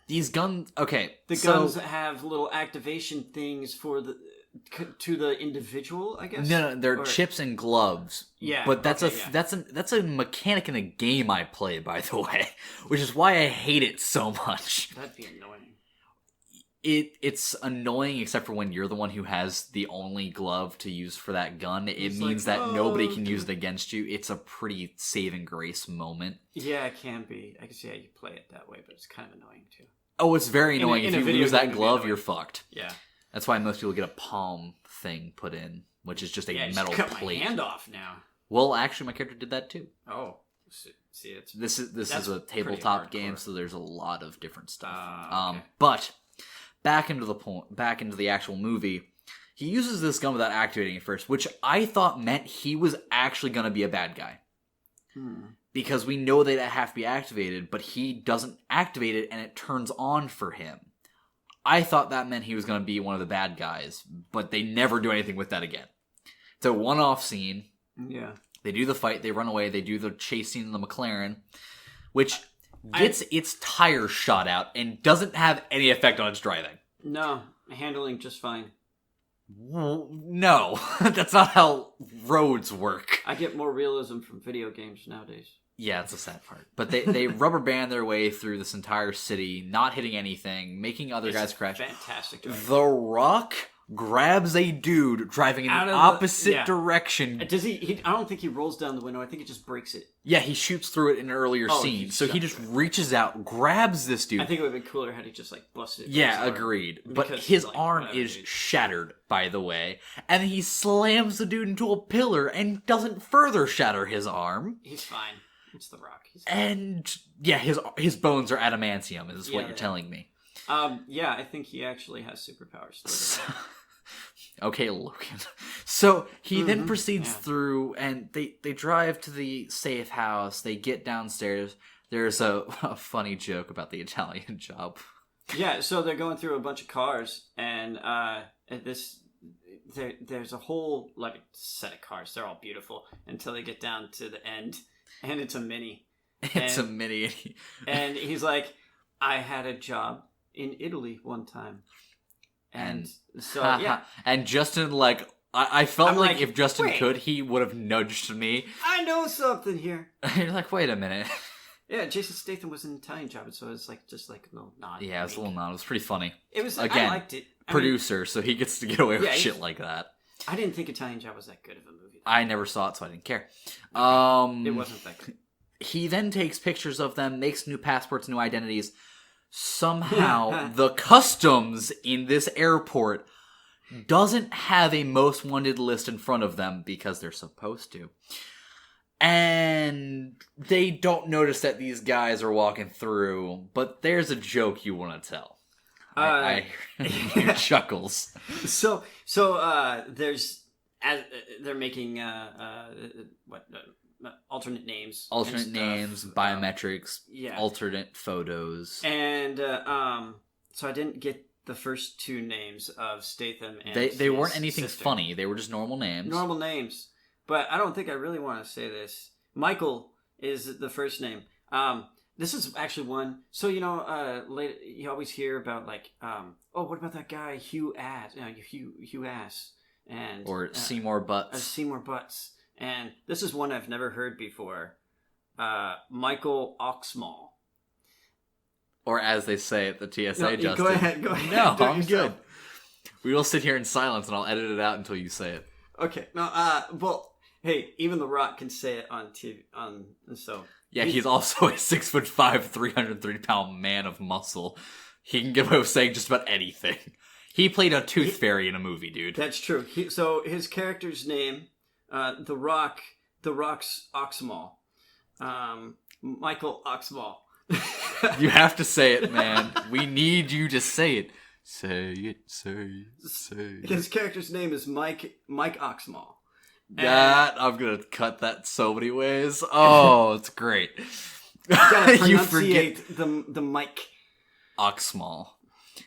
These guns... Okay. The guns have little activation things for to the individual, I guess. No, they're chips and gloves. Yeah, but that's that's a mechanic in a game I play, by the way, which is why I hate it so much. That'd be annoying. It's annoying, except for when you're the one who has the only glove to use for that gun. It means that nobody can use it against you. It's a pretty saving grace moment. Yeah, it can be. I can see how you play it that way, but it's kind of annoying too. Oh, it's very annoying. If you lose that glove, you're fucked. Yeah. That's why most people get a palm thing put in, which is just a metal cut plate. My hand off now. Well, actually, my character did that too. Oh, see, this is a tabletop game, so there's a lot of different stuff. Okay. But back into the actual movie, he uses this gun without activating it first, which I thought meant he was actually going to be a bad guy. Because we know that it have to be activated, but he doesn't activate it, and it turns on for him. I thought that meant he was going to be one of the bad guys, but they never do anything with that again. It's a one-off scene. Yeah. They do the fight, they run away, they do the chase scene in the McLaren, which gets its tires shot out and doesn't have any effect on its driving. No, handling just fine. No, that's not how roads work. I get more realism from video games nowadays. Yeah, it's a sad part. But they rubber band their way through this entire city, not hitting anything, making other guys crash. Fantastic driving. The Rock grabs a dude driving in the opposite direction. Does he? I don't think he rolls down the window. I think it just breaks it. Yeah, he shoots through it in an earlier scene. So he just reaches out, grabs this dude. I think it would have been cooler had he just busted it. Yeah, agreed. But his arm is shattered, by the way. And he slams the dude into a pillar and doesn't further shatter his arm. He's fine. It's The Rock. And yeah, his bones are adamantium, is what you're telling me. Yeah, I think he actually has superpowers. Okay, Logan. So he then proceeds through, and they drive to the safe house. They get downstairs. There's a funny joke about the Italian job. Yeah, so they're going through a bunch of cars, and there's a whole set of cars. They're all beautiful until they get down to the end, and it's a Mini. It's a Mini. And he's like, I had a job in Italy one time. And so, yeah. And Justin, I felt like if Justin could, he would have nudged me. I know something here. You're like, wait a minute. Yeah, Jason Statham was in an Italian job, so it was just a little nod. Yeah, it was a little nod. It was pretty funny. It was, again, I liked it. Producer, so he gets to get away with shit like that. I didn't think Italian Job was that good of a movie. I never saw it, so I didn't care. It wasn't that good. He then takes pictures of them, makes new passports, new identities. Somehow, the customs in this airport doesn't have a most wanted list in front of them because they're supposed to. And they don't notice that these guys are walking through, but there's a joke you want to tell. I hear chuckles. So there's they're making alternate names, biometrics, alternate photos, and so I didn't get the first two names of Statham and they weren't anything sister. Funny. They were just normal names. But I don't think I really want to say this. Michael is the first name. This is actually one. So later you always hear about what about that guy Hugh Ass? Hugh Ass and Seymour Butts. Seymour Butts. And this is one I've never heard before. Michael Oxmall. Or as they say at the TSA, Justin. Go ahead. No, I'm good. We will sit here in silence, and I'll edit it out until you say it. Okay. No. Well, hey, even The Rock can say it on TV. So. Yeah, he's also a 6'5", 330-pound man of muscle. He can get away with saying just about anything. He played a tooth fairy in a movie, dude. That's true. So his character's name, The Rock's Oxmall, Michael Oxmall. You have to say it, man. We need you to say it. Say it. His character's name is Mike Oxmall. I'm gonna cut that so many ways. Oh, it's great. You forget the Mike Oxmall.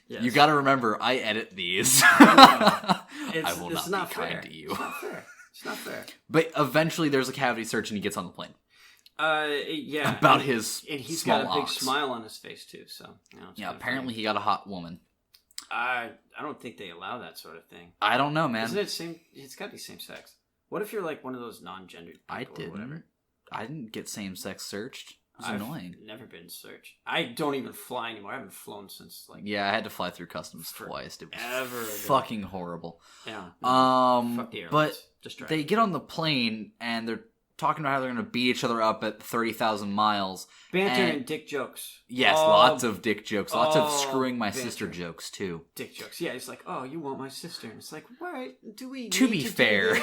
Yes. You gotta remember, I edit these. I will not be kind to you. It's not fair. But eventually, there's a cavity search, and he gets on the plane. Yeah. About his and he's small got a big ox. smile on his face too. So apparently he got a hot woman. I don't think they allow that sort of thing. I don't know, man. Isn't it same? It's got to be same sex. What if you're like one of those non-gendered people or whatever? I didn't get same sex searched. It was annoying. Never been searched. I don't even fly anymore. I haven't flown since like. Yeah, I had to fly through customs twice. It was fucking horrible. Yeah. Fuck the airlines. But they get on the plane and they're talking about how they're going to beat each other up at 30,000 miles. Banter and dick jokes. Yes, lots of dick jokes. Lots of screwing my sister jokes, too. Dick jokes. Yeah, it's like, oh, you want my sister. And it's like, why do we To be fair.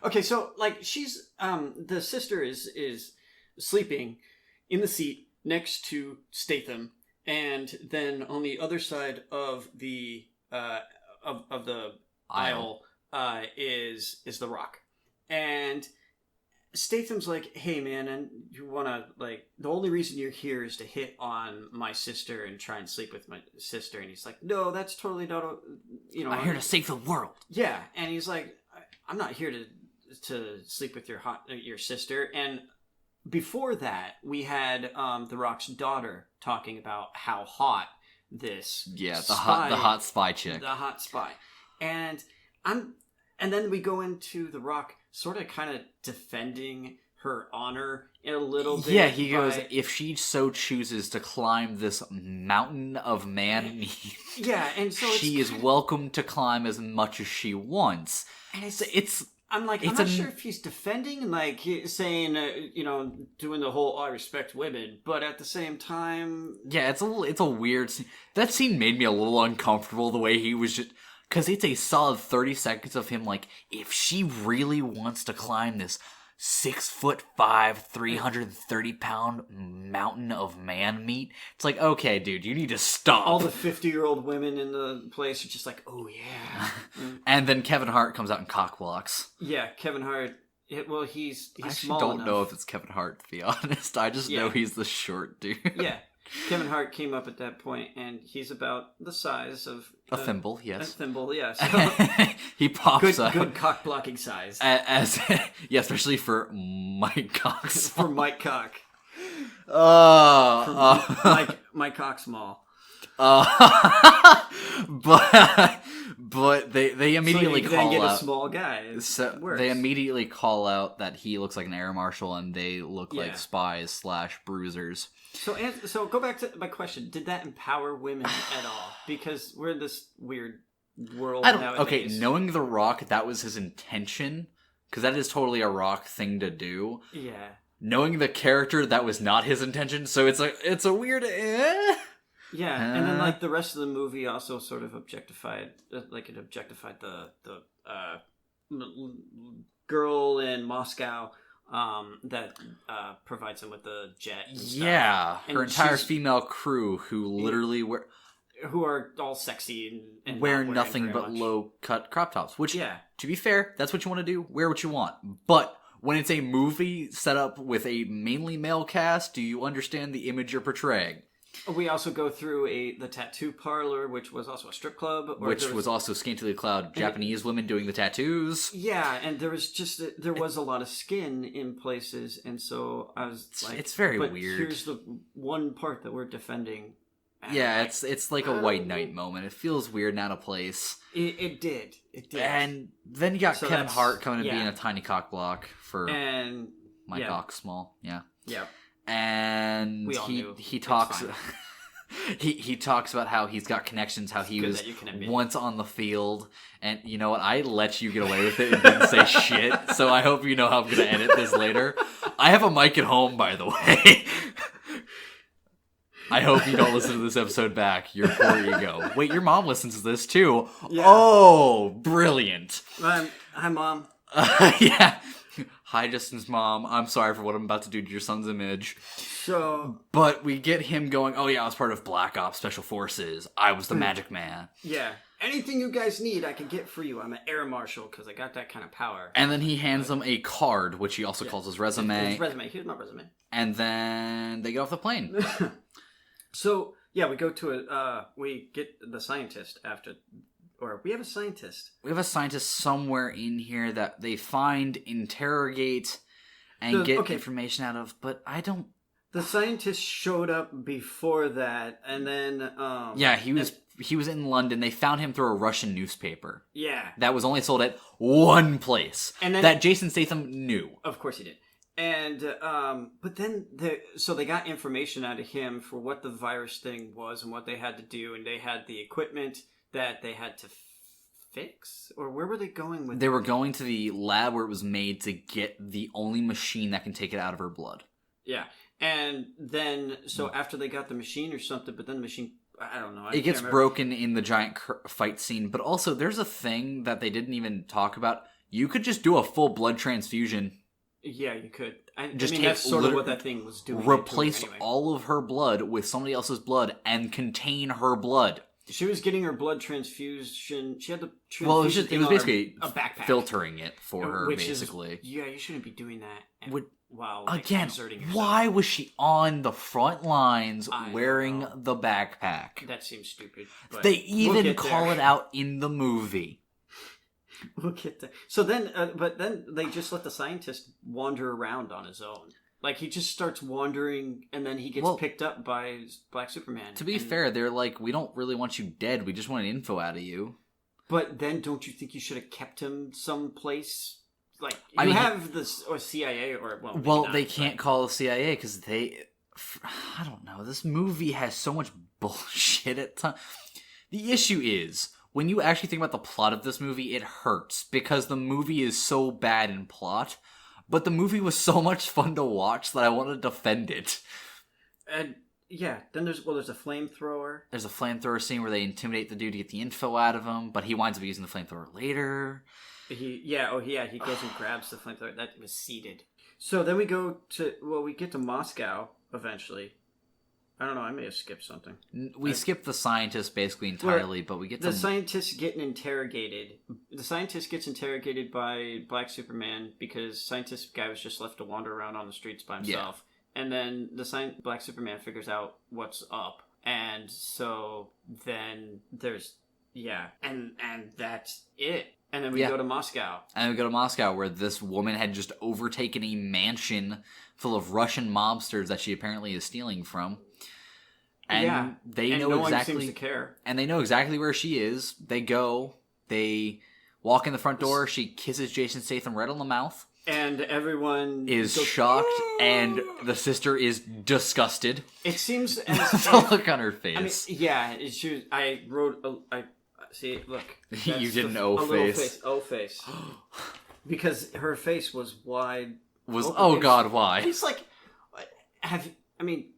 Okay, so, like, she's, the sister is sleeping in the seat next to Statham. And then on the other side of the, of the aisle, is The Rock. And Statham's like, hey man, and you wanna, like, the only reason you're here is to hit on my sister and try and sleep with my sister. And he's like, no, that's totally not, I'm here to save the world. Yeah, and he's like, I'm not here to sleep with your sister. And before that, we had The Rock's daughter talking about how hot this the hot spy chick. The hot spy. And then we go into The Rock sort of kind of defending her honor in a little bit. Yeah, he goes, if she so chooses to climb this mountain of man meat, and so she is welcome to climb as much as she wants. And I'm not sure if he's defending and like saying, doing the whole I respect women, but at the same time, yeah, it's a weird scene. That scene made me a little uncomfortable. The way he was just. Because it's a solid 30 seconds of him, like, if she really wants to climb this 6'5", 330-pound mountain of man meat, it's like, okay, dude, you need to stop. All the 50-year-old women in the place are just like, oh, yeah. And then Kevin Hart comes out and cock blocks. Yeah, Kevin Hart. He's I small don't enough. know if it's Kevin Hart, to be honest. I just know he's the short dude. Yeah. Kevin Hart came up at that point, and he's about the size of... a thimble, yes. A thimble, yeah. So he pops up. Good cock-blocking size. Especially for Mike Cox. For Mike Cock. Mike Cock small. But they immediately call get out a small guy. They immediately call out that he looks like an air marshal and they look like spies / bruisers. So go back to my question. Did that empower women at all? Because we're in this weird world nowadays. Okay, knowing The Rock, that was his intention, because that is totally a Rock thing to do. Yeah. Knowing the character, that was not his intention, so it's a weird Yeah, and then like the rest of the movie also sort of objectified, the girl in Moscow that provides him with the jet. And her entire female crew who literally who are all sexy and wear nothing but low cut crop tops. Which, to be fair, that's what you want to do. Wear what you want, but. When it's a movie set up with a mainly male cast, do you understand the image you're portraying? We also go through the tattoo parlor, which was also a strip club. Which was also scantily clad Japanese women doing the tattoos. Yeah, and there was a lot of skin in places, and so I was like... It's very weird. Here's the one part that we're defending. Yeah, it's like a white knight moment. It feels weird and out of place. It did. And then you got Kevin Hart coming and being a tiny cock block for my cock small. Yeah. Yeah. And he talks he talks about how he's got connections, how he was once on the field, and you know what? I let you get away with it and didn't say shit, so I hope you know how I'm gonna edit this later. I have a mic at home, by the way. I hope you don't listen to this episode back. Your poor ego. Wait, your mom listens to this too. Yeah. Oh, brilliant. Hi, Mom. Yeah. Hi, Justin's mom. I'm sorry for what I'm about to do to your son's image. But we get him going, oh yeah, I was part of Black Ops Special Forces. I was the Magic Man. Yeah. Anything you guys need, I can get for you. I'm an air marshal because I got that kind of power. And then he hands them a card, which he also calls his resume. His resume. Here's my resume. And then they get off the plane. So, yeah, we go to we get the scientist after, or we have a scientist. We have a scientist somewhere in here that they find, interrogate, and get information out of, but I don't The scientist showed up before that, and then yeah, he was in London. They found him through a Russian newspaper. Yeah, that was only sold at one place, and then, that Jason Statham knew. Of course he did. And but then so they got information out of him for what the virus thing was and what they had to do, and they had the equipment that they had to fix, or where were they going with? They were going to the lab where it was made to get the only machine that can take it out of her blood. Yeah, and then so after they got the machine or something, but then the machine, I don't know. It gets broken in the giant fight scene, but also there's a thing that they didn't even talk about. You could just do a full blood transfusion. Yeah, you could. I mean, that's sort of what that thing was doing. Replace anyway. all of her blood with somebody else's blood and contain her blood. She was getting her blood transfusion. She had the transfusion. Well, it was basically a backpack filtering it for her, basically. Yeah, you shouldn't be doing that. While again, exerting yourself. Why was she on the front lines wearing the backpack? That seems stupid. But they even call it out in the movie. We'll get there. So then, but then they just let the scientist wander around on his own. Like, he just starts wandering, and then he gets picked up by Black Superman. To be fair, they're like, we don't really want you dead. We just want info out of you. But then, don't you think you should have kept him someplace? Like, you have this, or CIA, or, well, they can't call the CIA, because I don't know. This movie has so much bullshit at times. The issue is, when you actually think about the plot of this movie, it hurts, because the movie is so bad in plot. But the movie was so much fun to watch that I want to defend it. And yeah, then there's a flamethrower. There's a flamethrower scene where they intimidate the dude to get the info out of him, but he winds up using the flamethrower later. He goes and grabs the flamethrower that was seated. So then we get to Moscow eventually. I don't know, I may have skipped something. We skipped the scientist basically entirely, but we get the scientist getting interrogated. The scientist gets interrogated by Black Superman because scientist guy was just left to wander around on the streets by himself. Yeah. And then Black Superman figures out what's up. And so then there's and that's it. And then we go to Moscow. And we go to Moscow where this woman had just overtaken a mansion full of Russian mobsters that she apparently is stealing from. And they know no exactly. One seems to care. And they know exactly where she is. They go. They walk in the front door. She kisses Jason Statham right on the mouth. And everyone is shocked, and the sister is disgusted. It seems the look on her face. I mean, I wrote. See, look. You did an O face. O face. Because her face was wide. God, why? It's like,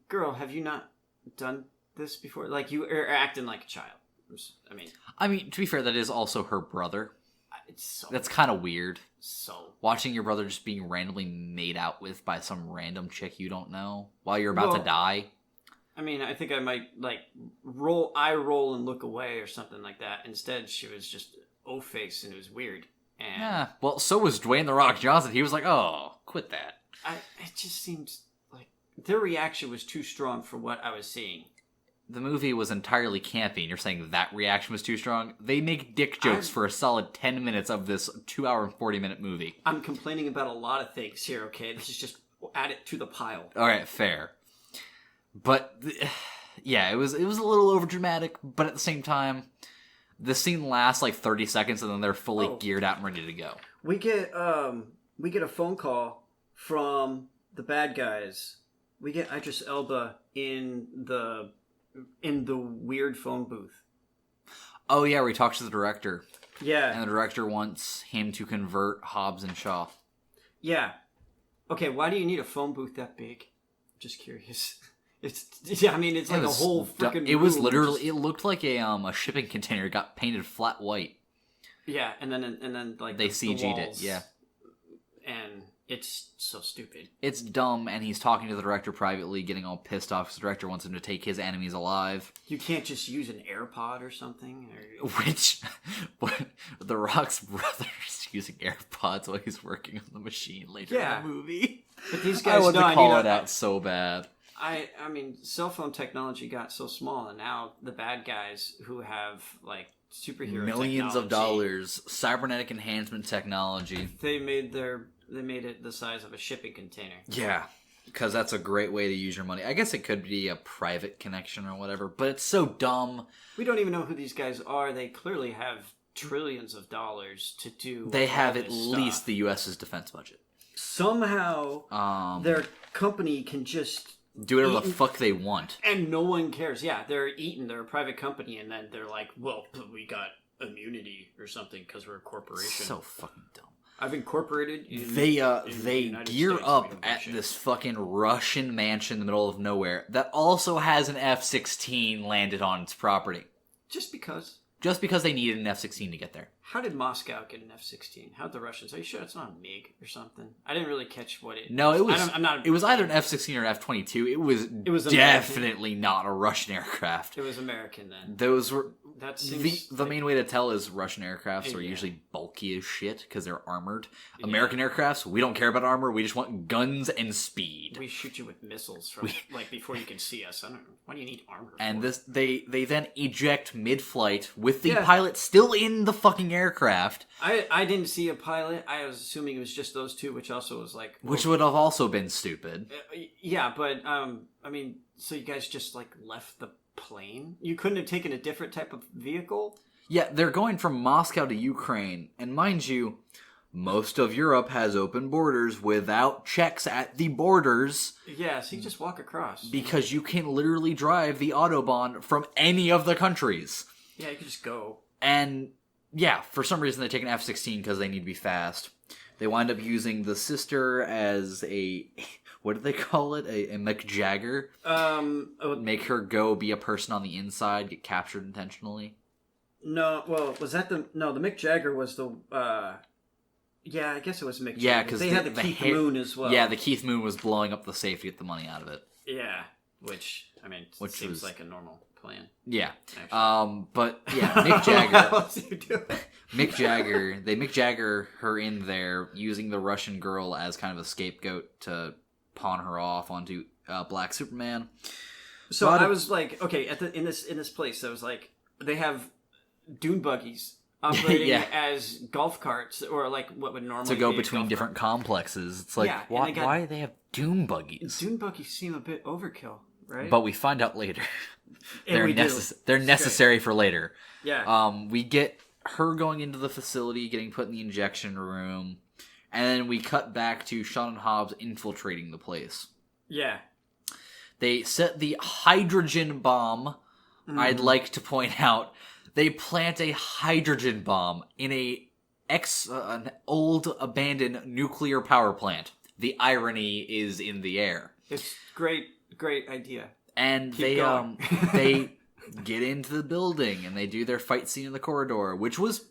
girl, have you not done this before? Like, you are acting like a child. I mean, to be fair, that is also her brother. It's that's kind of weird. Watching your brother just being randomly made out with by some random chick you don't know while you're about to die. I mean, I think I might roll and look away or something like that. Instead, she was just O-face and it was weird. And yeah, well, so was Dwayne "The Rock" Johnson. He was like, "Oh, quit that." It just seems like their reaction was too strong for what I was seeing. The movie was entirely campy, and you're saying that reaction was too strong? They make dick jokes for a solid 10 minutes of this 2-hour and 40-minute movie. I'm complaining about a lot of things here, okay? This is just add it to the pile. Alright, fair. But, yeah, it was a little overdramatic, but at the same time, the scene lasts like 30 seconds, and then they're fully geared out and ready to go. We get a phone call from the bad guys. We get Idris Elba in the weird phone booth. Oh yeah, we talked to the director. Yeah. And the director wants him to convert Hobbs and Shaw. Yeah. Okay, why do you need a phone booth that big? Just curious. It's like a whole freaking It was literally, it looked like a shipping container got painted flat white. Yeah, and then like they CG'd it, yeah. And it's so stupid. It's dumb, and he's talking to the director privately, getting all pissed off because the director wants him to take his enemies alive. You can't just use an AirPod or something? The Rock's brother's using AirPods while he's working on the machine later in the movie. But these guys I want to call it out so bad. I mean, cell phone technology got so small, and now the bad guys who have, like, superhero millions of dollars, cybernetic enhancement technology. They made it the size of a shipping container. Yeah. Because that's a great way to use your money. I guess it could be a private connection or whatever, but it's so dumb. We don't even know who these guys are. They clearly have trillions of dollars to do. They have at stuff. least the U.S.'s defense budget. Somehow, their company can just do whatever the fuck they want. And no one cares. Yeah, they're eating. They're a private company, and then they're like, well, we got immunity or something because we're a corporation. So fucking dumb. I've incorporated. They gear up at this fucking Russian mansion in the middle of nowhere that also has an F-16 landed on its property. Just because. Just because they needed an F-16 to get there. How did Moscow get an F-16? How'd the Russians? Are you sure it's not a MiG or something? I didn't really catch what it. No, it was. I'm not. It was either an F-16 or an F-22. It was definitely not a Russian aircraft. It was American then. Those were. That seems the main way to tell is Russian aircrafts are usually bulky as shit because they're armored. American aircrafts, we don't care about armor. We just want guns and speed. We shoot you with missiles from like before you can see us. I don't know. Why do you need armor? And they then eject mid-flight with the pilot still in the fucking aircraft. I didn't see a pilot. I was assuming it was just those two, which also was like... Which would have also been stupid. Yeah, but, I mean, so you guys just, like, left the plane? You couldn't have taken a different type of vehicle? Yeah, they're going from Moscow to Ukraine. And mind you, most of Europe has open borders without checks at the borders. Yeah, so you just walk across. Because you can literally drive the Autobahn from any of the countries. Yeah, you can just go. And... yeah, for some reason they take an F-16 because they need to be fast. They wind up using the sister as a... what do they call it? A Mick Jagger? Make her go be a person on the inside, get captured intentionally? No, well, was that the... no, the Mick Jagger was the... yeah, I guess it was Mick Jagger. Yeah, because they had the Keith Moon as well. Yeah, the Keith Moon was blowing up the safe to get the money out of it. Yeah, which, I mean, seems like a normal... plan. Yeah. But yeah, Mick Jagger. What else are you doing? They Mick Jagger her in there using the Russian girl as kind of a scapegoat to pawn her off onto Black Superman. So I was like, okay, in this place, I was like, they have dune buggies operating as golf carts, or like what would normally to go between different complexes. It's like, why do they have dune buggies? Dune buggies seem a bit overkill, right? But we find out later. They're necessary for later. Yeah. We get her going into the facility, getting put in the injection room, and then we cut back to Shaw and Hobbs infiltrating the place. Yeah. They set the hydrogen bomb. I'd like to point out they plant a hydrogen bomb in an old abandoned nuclear power plant. The irony is in the air. It's great idea. And they get into the building and they do their fight scene in the corridor, which was,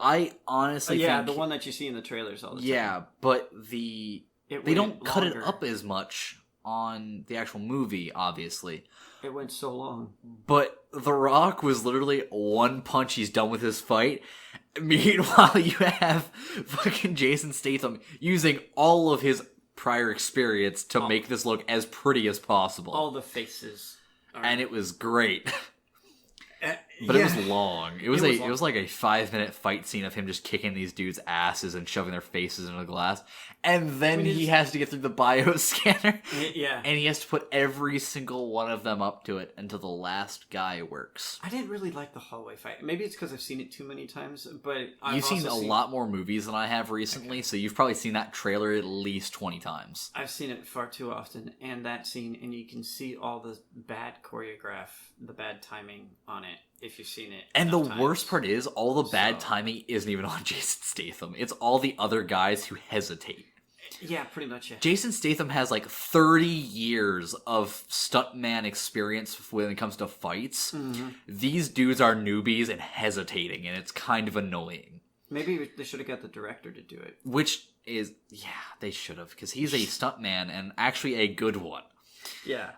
I honestly think... the one that you see in the trailers all the time. Yeah, but they don't cut it up as much on the actual movie, obviously. It went so long. But The Rock was literally one punch, he's done with his fight. Meanwhile, you have fucking Jason Statham using all of his prior experience to make this look as pretty as possible. All the faces. And it was great. But it was long. It was like a 5-minute fight scene of him just kicking these dudes' asses and shoving their faces into the glass. And then he has to get through the bioscanner. Yeah. And he has to put every single one of them up to it until the last guy works. I didn't really like the hallway fight. Maybe it's because I've seen it too many times, but You've seen a lot more movies than I have recently, so you've probably seen that trailer at least 20 times. I've seen it far too often, and that scene, and you can see all the bad the bad timing on it. If you've seen it. And the worst part is, all the bad timing isn't even on Jason Statham. It's all the other guys who hesitate. Yeah, pretty much, yeah. Jason Statham has like 30 years of stuntman experience when it comes to fights. Mm-hmm. These dudes are newbies and hesitating, and it's kind of annoying. Maybe they should have got the director to do it. Which is, yeah, they should have, because he's a stuntman, and actually a good one. Yeah.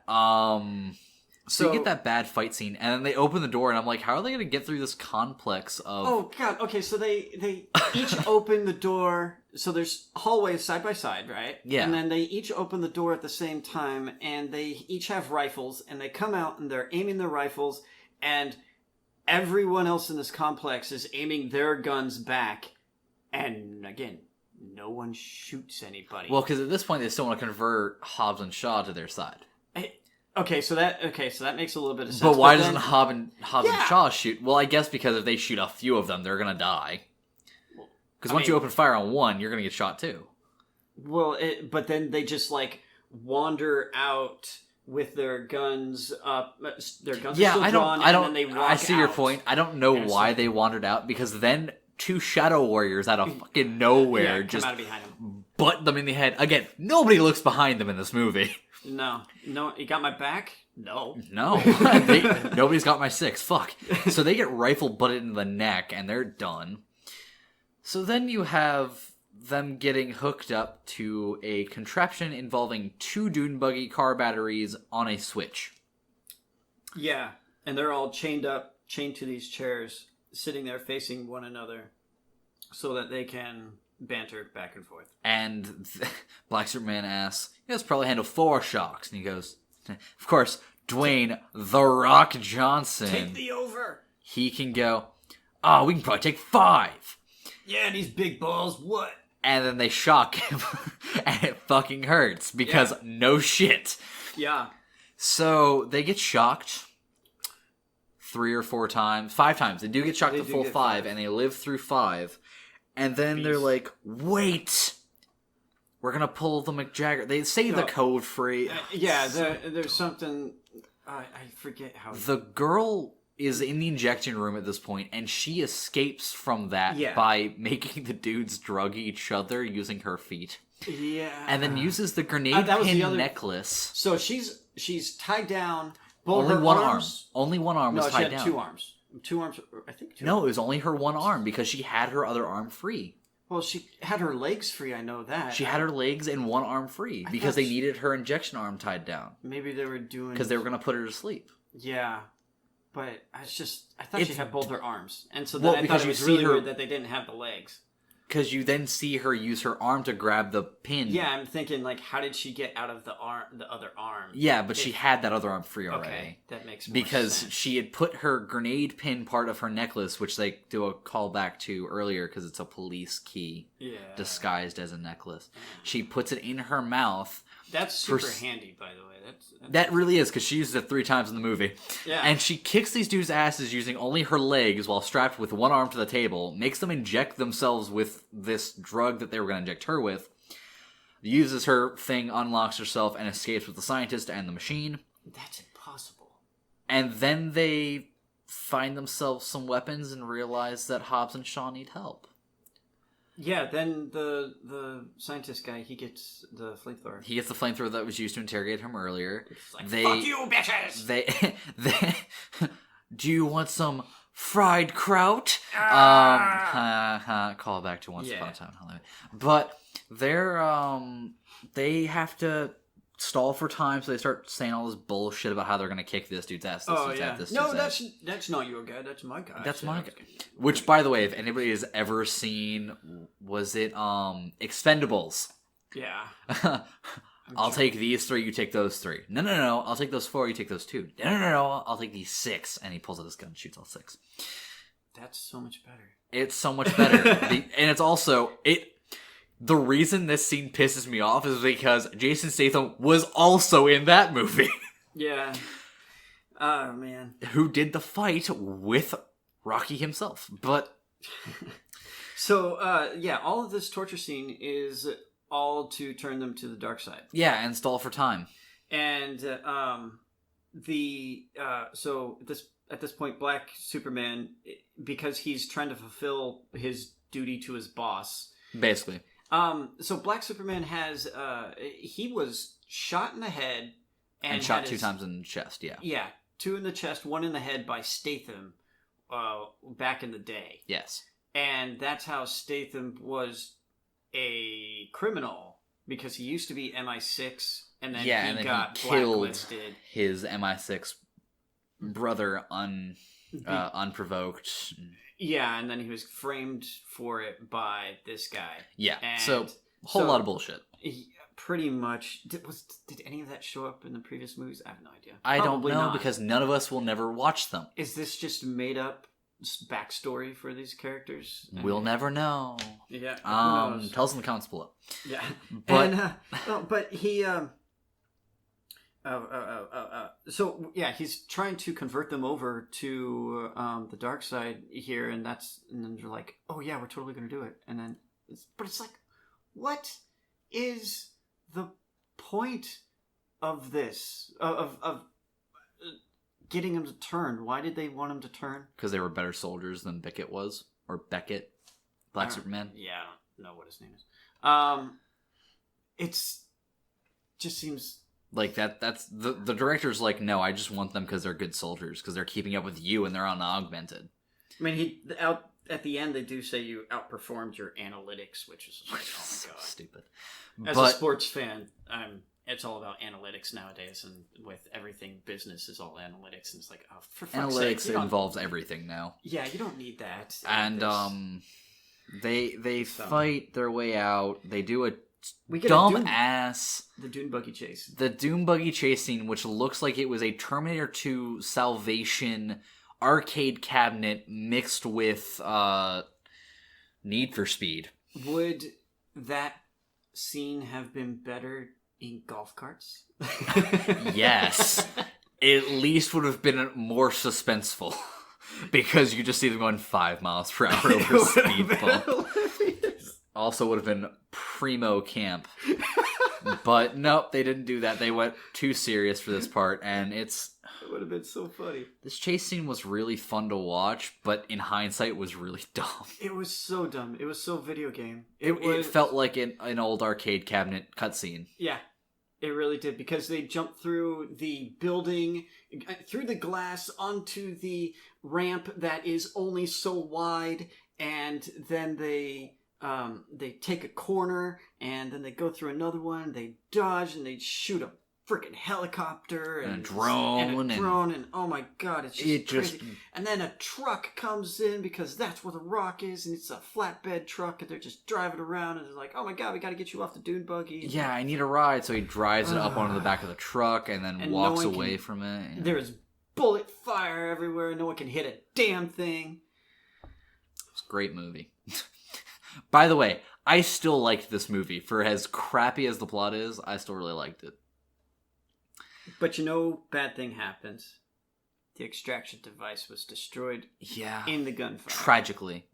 So you get that bad fight scene, and then they open the door, and I'm like, how are they going to get through this complex of... Oh, God. Okay, so they each open the door. So there's hallways side by side, right? Yeah. And then they each open the door at the same time, and they each have rifles, and they come out, and they're aiming their rifles, and everyone else in this complex is aiming their guns back. And, again, no one shoots anybody. Well, because at this point they still want to convert Hobbs and Shaw to their side. Okay, so that makes a little bit of sense. But why doesn't Hobbs and Shaw shoot? Well, I guess because if they shoot a few of them, they're gonna die. Because once you open fire on one, you're gonna get shot too. Well, but then they just like wander out with their guns up. Their guns are still drawn, and then they walk I see your out. point. I don't know why they wandered out, because then two shadow warriors out of fucking nowhere come out of behind them, butt them in the head. Again, nobody looks behind them in this movie. No, you got my back? No. Nobody's got my 6. Fuck. So they get rifle butted in the neck, and they're done. So then you have them getting hooked up to a contraption involving 2 dune buggy car batteries on a switch. Yeah, and they're all chained to these chairs, sitting there facing one another, so that they can banter back and forth. And Black Superman asks, "Let's probably handle 4 shocks." And he goes, "Of course, Dwayne The Rock Johnson. Take the over." He can go, "Oh, we can probably take 5. Yeah, these big balls, what?" And then they shock him, and it fucking hurts, because no shit. Yeah. So they get shocked 3 or 4 times. 5 times. They do get shocked the full 5, and they live through 5. And then they're like, "Wait, we're gonna pull the McJagger." They say the code phrase. There's something. I forget how. The girl is in the injection room at this point, and she escapes from that by making the dudes drug each other using her feet. Yeah. And then uses the grenade pin necklace. So she's tied down. Only one arm. Only one arm was tied down. No, she had 2 arms. 2 arms, I think 2. No, it was only her one arm, because she had her other arm free. Well, she had her legs free, I know that. She had her legs and one arm free, because they needed her injection arm tied down. Maybe they were doing... Because they were going to put her to sleep. Yeah. But I thought she had both her arms. And so then I thought it was really weird that they didn't have the legs. Because you then see her use her arm to grab the pin. Yeah, I'm thinking, like, how did she get out of the other arm? Yeah, but she had that other arm free already. Okay, that makes more because sense. she had put her grenade pin part of her necklace, which they do a callback to earlier, because it's a police key disguised as a necklace. She puts it in her mouth. That's super handy, by the way. That really is, because she uses it 3 times in the movie. Yeah. And she kicks these dudes' asses using only her legs while strapped with one arm to the table, makes them inject themselves with this drug that they were going to inject her with, uses her thing, unlocks herself, and escapes with the scientist and the machine. That's impossible. And then they find themselves some weapons and realize that Hobbs and Shaw need help. Yeah, then the scientist guy, he gets the flamethrower. He gets the flamethrower that was used to interrogate him earlier. It's like, fuck you, bitches! Do you want some fried kraut? Call back to Once Upon a Time. But they have to stall for time, so they start saying all this bullshit about how they're going to kick this dude's ass. That's not your guy. That's my guy. That's my guy. Which, by the way, if anybody has ever seen, was it Expendables? Yeah. I'll take these 3, you take those 3. No, I'll take those 4, you take those 2. No, I'll take these 6. And he pulls out his gun and shoots all 6. That's so much better. It's so much better. And it's also... The reason this scene pisses me off is because Jason Statham was also in that movie. Yeah. Oh, man. Who did the fight with Rocky himself. But... So, all of this torture scene is all to turn them to the dark side. Yeah, and stall for time. And at this point, Black Superman, because he's trying to fulfill his duty to his boss... Basically. So Black Superman has, he was shot in the head. And shot 2 times in the chest, yeah. Yeah, 2 in the chest, 1 in the head by Statham, back in the day. Yes. And that's how Statham was a criminal, because he used to be MI6, and then he got blacklisted. His MI6 brother unprovoked. Yeah, and then he was framed for it by this guy. Yeah, and whole lot of bullshit. Pretty much. Did any of that show up in the previous movies? I have no idea. I don't know, because none of us will never watch them. Is this just made up backstory for these characters. We'll never know. Yeah. Tell us in the comments below. Yeah. But but he so yeah, he's trying to convert them over to the dark side here, and then they're like, oh yeah, we're totally gonna do it, and then it's like, what is the point of this of getting him to turn? Why did they want him to turn? Because they were better soldiers than Beckett was, or Beckett, Black Superman. Yeah, I don't know what his name is. It's just seems like that's the director's like, no, I just want them because they're good soldiers, because they're keeping up with you and they're on augmented. I mean, at the end they do say you outperformed your analytics, which is like, oh my god, stupid. As a sports fan, it's all about analytics nowadays, and with everything business is all analytics, and it's like, oh, for fuck's sake, analytics involves everything now. Yeah, you don't need that. And they fight their way out. They do a we get the Dune buggy chase. The Dune buggy chase scene, which looks like it was a Terminator 2 Salvation arcade cabinet mixed with Need for Speed. Would that scene have been better in golf carts? Yes. At least would have been more suspenseful. Because you just see them going 5 miles per hour over speed bump. Also would have been primo camp. But nope, they didn't do that. They went too serious for this part, and it would have been so funny. This chase scene was really fun to watch, but in hindsight was really dumb. It was so dumb. It was so video game. It felt like an old arcade cabinet cutscene. Yeah, it really did, because they jumped through the building, through the glass, onto the ramp that is only so wide, and then they take a corner, and then they go through another one, they dodge, and they shoot a freaking helicopter and a drone, and oh my god, it's just crazy. And then a truck comes in, because that's where the rock is, and it's a flatbed truck, and they're just driving around, and they're like, oh my god, we gotta get you off the dune buggy. Yeah, I need a ride. So he drives it up onto the back of the truck and then walks away from it. Yeah. There's bullet fire everywhere, no one can hit a damn thing. It's a great movie. By the way, I still liked this movie. For as crappy as the plot is, I still really liked it. But bad thing happens. The extraction device was destroyed. Yeah. In the gunfire. Tragically.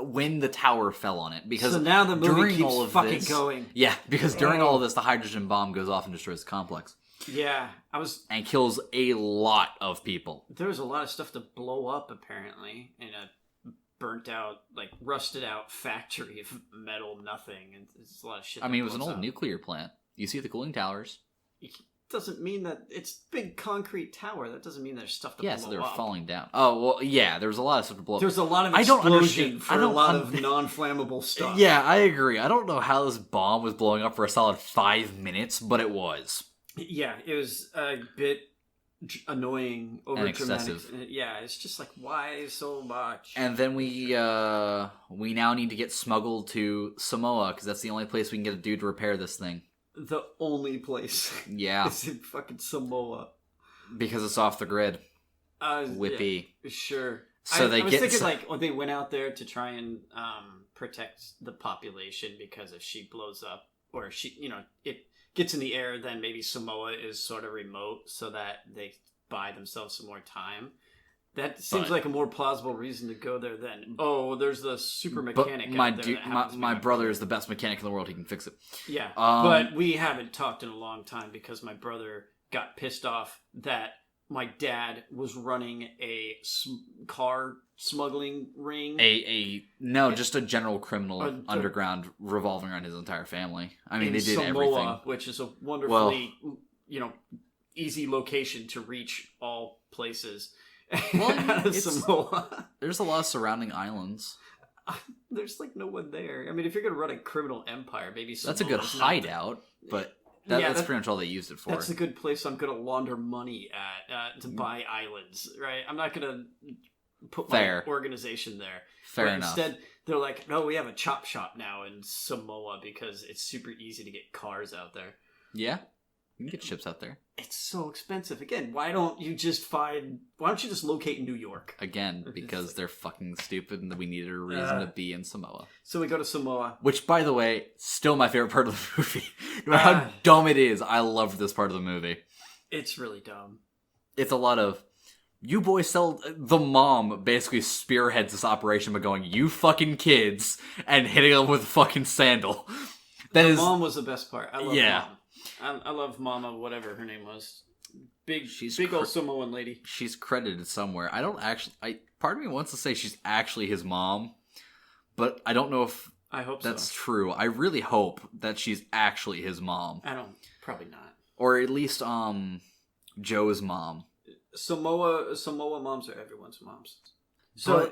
When the tower fell on it. Because so now the movie keeps fucking going. Yeah, because during all of this, the hydrogen bomb goes off and destroys the complex. Yeah, and kills a lot of people. There was a lot of stuff to blow up, apparently, in a burnt out, like rusted out factory of metal nothing, and it's a lot of shit. I mean, it was an old nuclear plant. You see the cooling towers. It doesn't mean that it's big concrete tower. That doesn't mean there's stuff to blow up. Yeah, so they were falling down. Oh well, yeah, there was a lot of stuff to blow up. There's a lot of explosion for a lot of non-flammable stuff. Yeah, I agree. I don't know how this bomb was blowing up for a solid 5 minutes, but it was. Yeah, it was a bit annoying, over dramatic. Yeah, it's just like, why so much? And then we now need to get smuggled to Samoa, because that's the only place we can get a dude to repair this thing. The only place. Yeah. Is in fucking Samoa. Because it's off the grid. Whippy. Yeah, sure. So I was thinking they went out there to try and protect the population, because if she blows up, or it gets in the air, then maybe Samoa is sort of remote, so that they buy themselves some more time. That seems like a more plausible reason to go there than, there's the super mechanic. My brother is the best mechanic in the world. He can fix it. Yeah, but we haven't talked in a long time, because my brother got pissed off that my dad was running a car smuggling ring. Just a general criminal underground revolving around his entire family. I mean, they did Samoa, everything. Which is a wonderfully, easy location to reach all places. Well, Samoa. There's a lot of surrounding islands. There's no one there. I mean, if you're going to run a criminal empire, maybe Samoa's that's a good hideout, but that's pretty much all they used it for. That's a good place I'm going to launder money at to buy islands, right? I'm not going to put my organization there. Fair enough. Instead, they're like, no, we have a chop shop now in Samoa, because it's super easy to get cars out there. Yeah. You can get ships out there. It's so expensive. Again, why don't you just locate in New York? Again, because they're fucking stupid and we needed a reason to be in Samoa. So we go to Samoa. Which, by the way, still my favorite part of the movie. No matter how dumb it is, I love this part of the movie. It's really dumb. It's a lot of, you boys sell... The mom basically spearheads this operation by going, you fucking kids, and hitting them with a fucking sandal. Mom was the best part. I love Mom. I love Mama, whatever her name was. Big old Samoan lady. She's credited somewhere. Part of me wants to say she's actually his mom, but I don't know if that's true. I really hope that she's actually his mom. Probably not. Or at least Joe's mom. Samoa moms are everyone's moms. So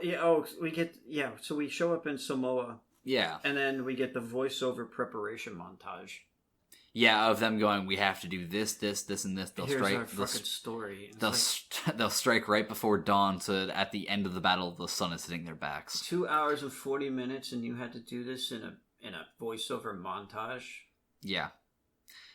so we show up in Samoa. Yeah. And then we get the voiceover preparation montage. Yeah, of them going, we have to do this, and this. Here's our fucking story. They'll strike right before dawn, so that at the end of the battle, the sun is hitting their backs. 2 hours and 40 minutes, and you had to do this in a voiceover montage? Yeah.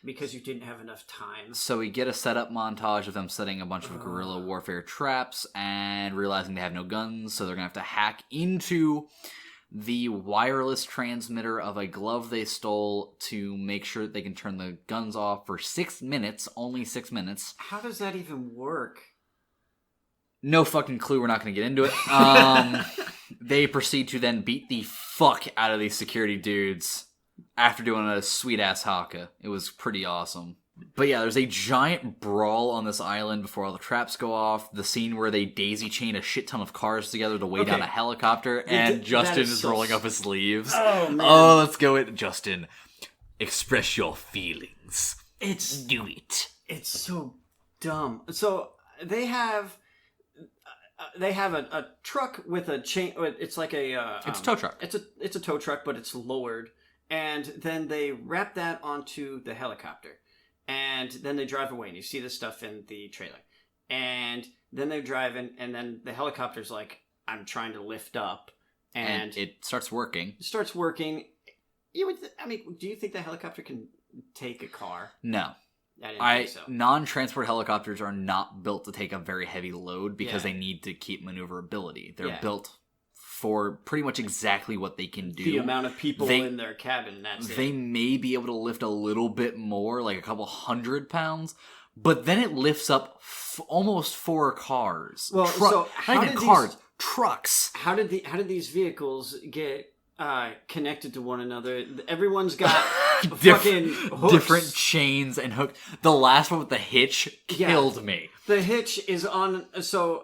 Because you didn't have enough time. So we get a setup montage of them setting a bunch of guerrilla warfare traps, and realizing they have no guns, so they're going to have to hack into the wireless transmitter of a glove they stole to make sure that they can turn the guns off for 6 minutes, only 6 minutes. How does that even work? No fucking clue, we're not going to get into it. They proceed to then beat the fuck out of these security dudes after doing a sweet-ass haka. It was pretty awesome. But yeah, there's a giant brawl on this island before all the traps go off. The scene where they daisy chain a shit ton of cars together to weigh down a helicopter, and Justin is rolling up his sleeves. Oh, man. Oh, let's go in. Justin, express your feelings. Do it. It's so dumb. So they have a truck with a chain. It's like it's a tow truck. It's a tow truck, but it's lowered. And then they wrap that onto the helicopter. And then they drive away, and you see this stuff in the trailer. And then they're driving, and then the helicopter's like, I'm trying to lift up. And it starts working. Do you think the helicopter can take a car? No. I didn't think so. Non-transport helicopters are not built to take a very heavy load because they need to keep maneuverability. They're built for pretty much exactly what they can do. The amount of people in their cabin, that's it. They may be able to lift a little bit more, like a couple 100 pounds, but then it lifts up almost 4 cars. Well, so how did trucks. How did these vehicles get connected to one another? Everyone's got fucking hooks. Different chains and hooks. The last one with the hitch killed me. The hitch is on. So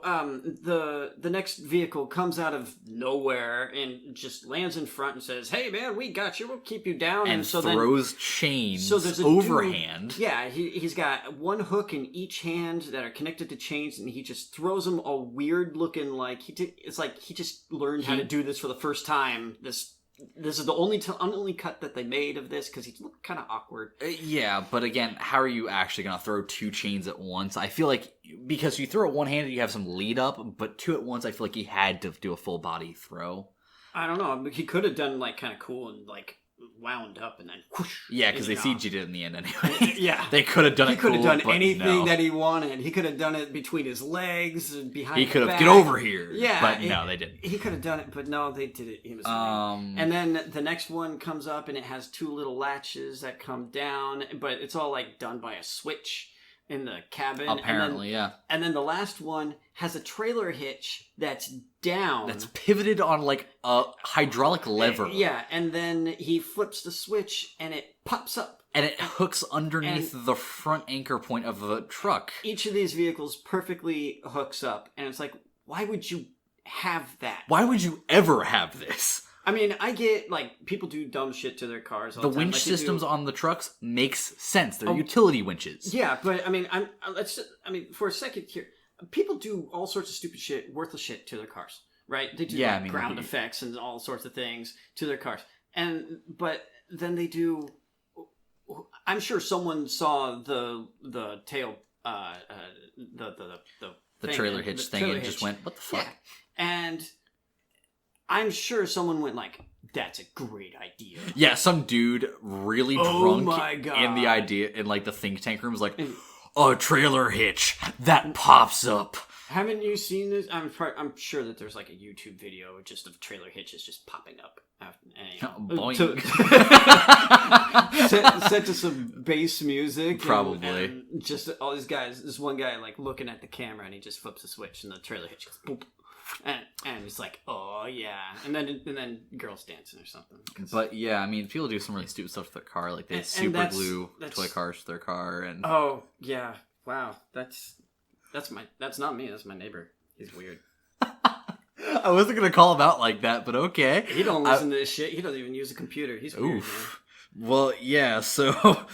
the next vehicle comes out of nowhere and just lands in front and says, "Hey man, we got you. We'll keep you down." And so throws chains. So there's a overhand. Dude, he's got one hook in each hand that are connected to chains, and he just throws them a weird looking it's like he just learned how to do this for the first time. This is the only cut that they made of this because he looked kind of awkward. Yeah, but again, how are you actually going to throw 2 chains at once? I feel like because you throw it one-handed, you have some lead up, but 2 at once, I feel like he had to do a full body throw. I don't know. He could have done kind of cool and wound up and then whoosh. Yeah, because they CG'd it in the end anyway. Yeah. They could have done it cool. He could have done anything that he wanted. He could have done it between his legs and behind his back. He could have, get over here. Yeah. But no, they didn't. He could have done it, but no, they did it. He was and then the next one comes up and it has 2 little latches that come down, but it's all done by a switch in the cabin. Apparently, yeah. And then the last one has a trailer hitch that's down. That's pivoted on a hydraulic lever. Yeah, and then he flips the switch and it pops up. And it hooks underneath the front anchor point of the truck. Each of these vehicles perfectly hooks up. And it's like, why would you have that? Why would you ever have this? I mean, I get, people do dumb shit to their cars all the time. The winch systems on the trucks makes sense. They're utility winches. Yeah, but, for a second here, people do all sorts of stupid shit, worthless shit to their cars, right? They do, ground effects and all sorts of things to their cars. But then they do... I'm sure someone saw the tail... the trailer hitch thing and just went, what the fuck? Yeah. And... I'm sure someone went like, "That's a great idea." Yeah, some dude really drunk my God. in the idea in like the think tank room was like, "A trailer hitch that pops up." Haven't you seen this? I'm sure that there's like a YouTube video just of trailer hitches just popping up. Set to some bass music. Probably. And just all these guys, this one guy like looking at the camera and he just flips a switch and the trailer hitch goes boop. And it's like, oh yeah. And then girls dancing or something. But yeah, I mean, people do some really stupid stuff to their car. Like they super glue toy cars to their car. And oh yeah. Wow. That's not me. That's my neighbor. He's weird. I wasn't gonna call him out like that, but okay. He don't listen to this shit. He doesn't even use a computer. He's weird. Oof. Man. Well, yeah. So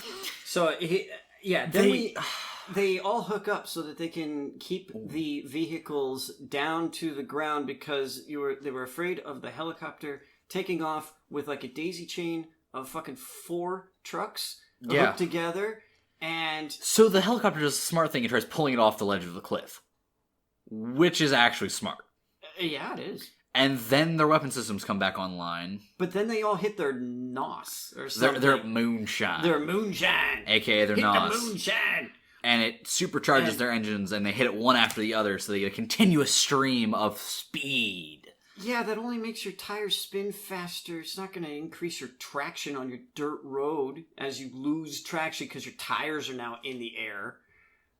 they all hook up so that they can keep the vehicles down to the ground because they were afraid of the helicopter taking off with like a daisy chain of fucking 4 trucks hooked together. And so the helicopter does a smart thing and tries pulling it off the ledge of the cliff, which is actually smart. Yeah, it is. And then their weapon systems come back online. But then they all hit their NOS or something. Their moonshine. Their moonshine. AKA their NOS. Hit the moonshine. And it supercharges their engines and they hit it one after the other so they get a continuous stream of speed. Yeah, that only makes your tires spin faster. It's not going to increase your traction on your dirt road as you lose traction because your tires are now in the air.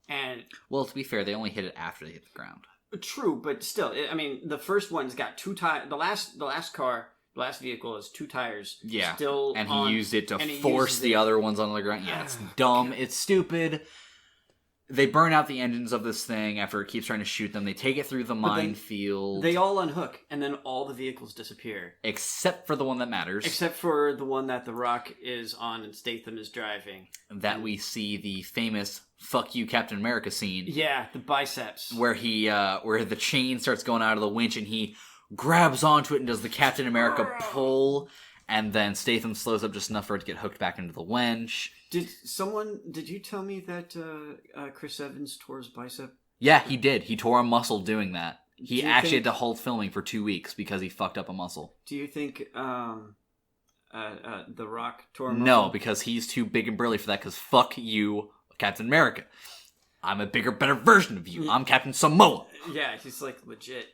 And well, to be fair, they only hit it after they hit the ground. True, but still, I mean, the first one's got 2 tires. The last vehicle has 2 tires. Yeah, still and he used it to force the other ones on the ground. Yeah, it's dumb. God. It's stupid. They burn out the engines of this thing after it keeps trying to shoot them. They take it through the minefield. They all unhook, and then all the vehicles disappear. Except for the one that matters. Except for the one that The Rock is on and Statham is driving. That we see the famous "fuck you, Captain America" scene. Yeah, the biceps. Where where the chain starts going out of the winch, and he grabs onto it and does the Captain America pull, and then Statham slows up just enough for it to get hooked back into the winch. Did you tell me that Chris Evans tore his bicep? Yeah, he did. He tore a muscle doing that. He actually had to halt filming for 2 weeks because he fucked up a muscle. Do you think The Rock tore a muscle? No, because he's too big and burly for that, because fuck you, Captain America. I'm a bigger, better version of you. I'm Captain Samoa. Yeah, he's like legit.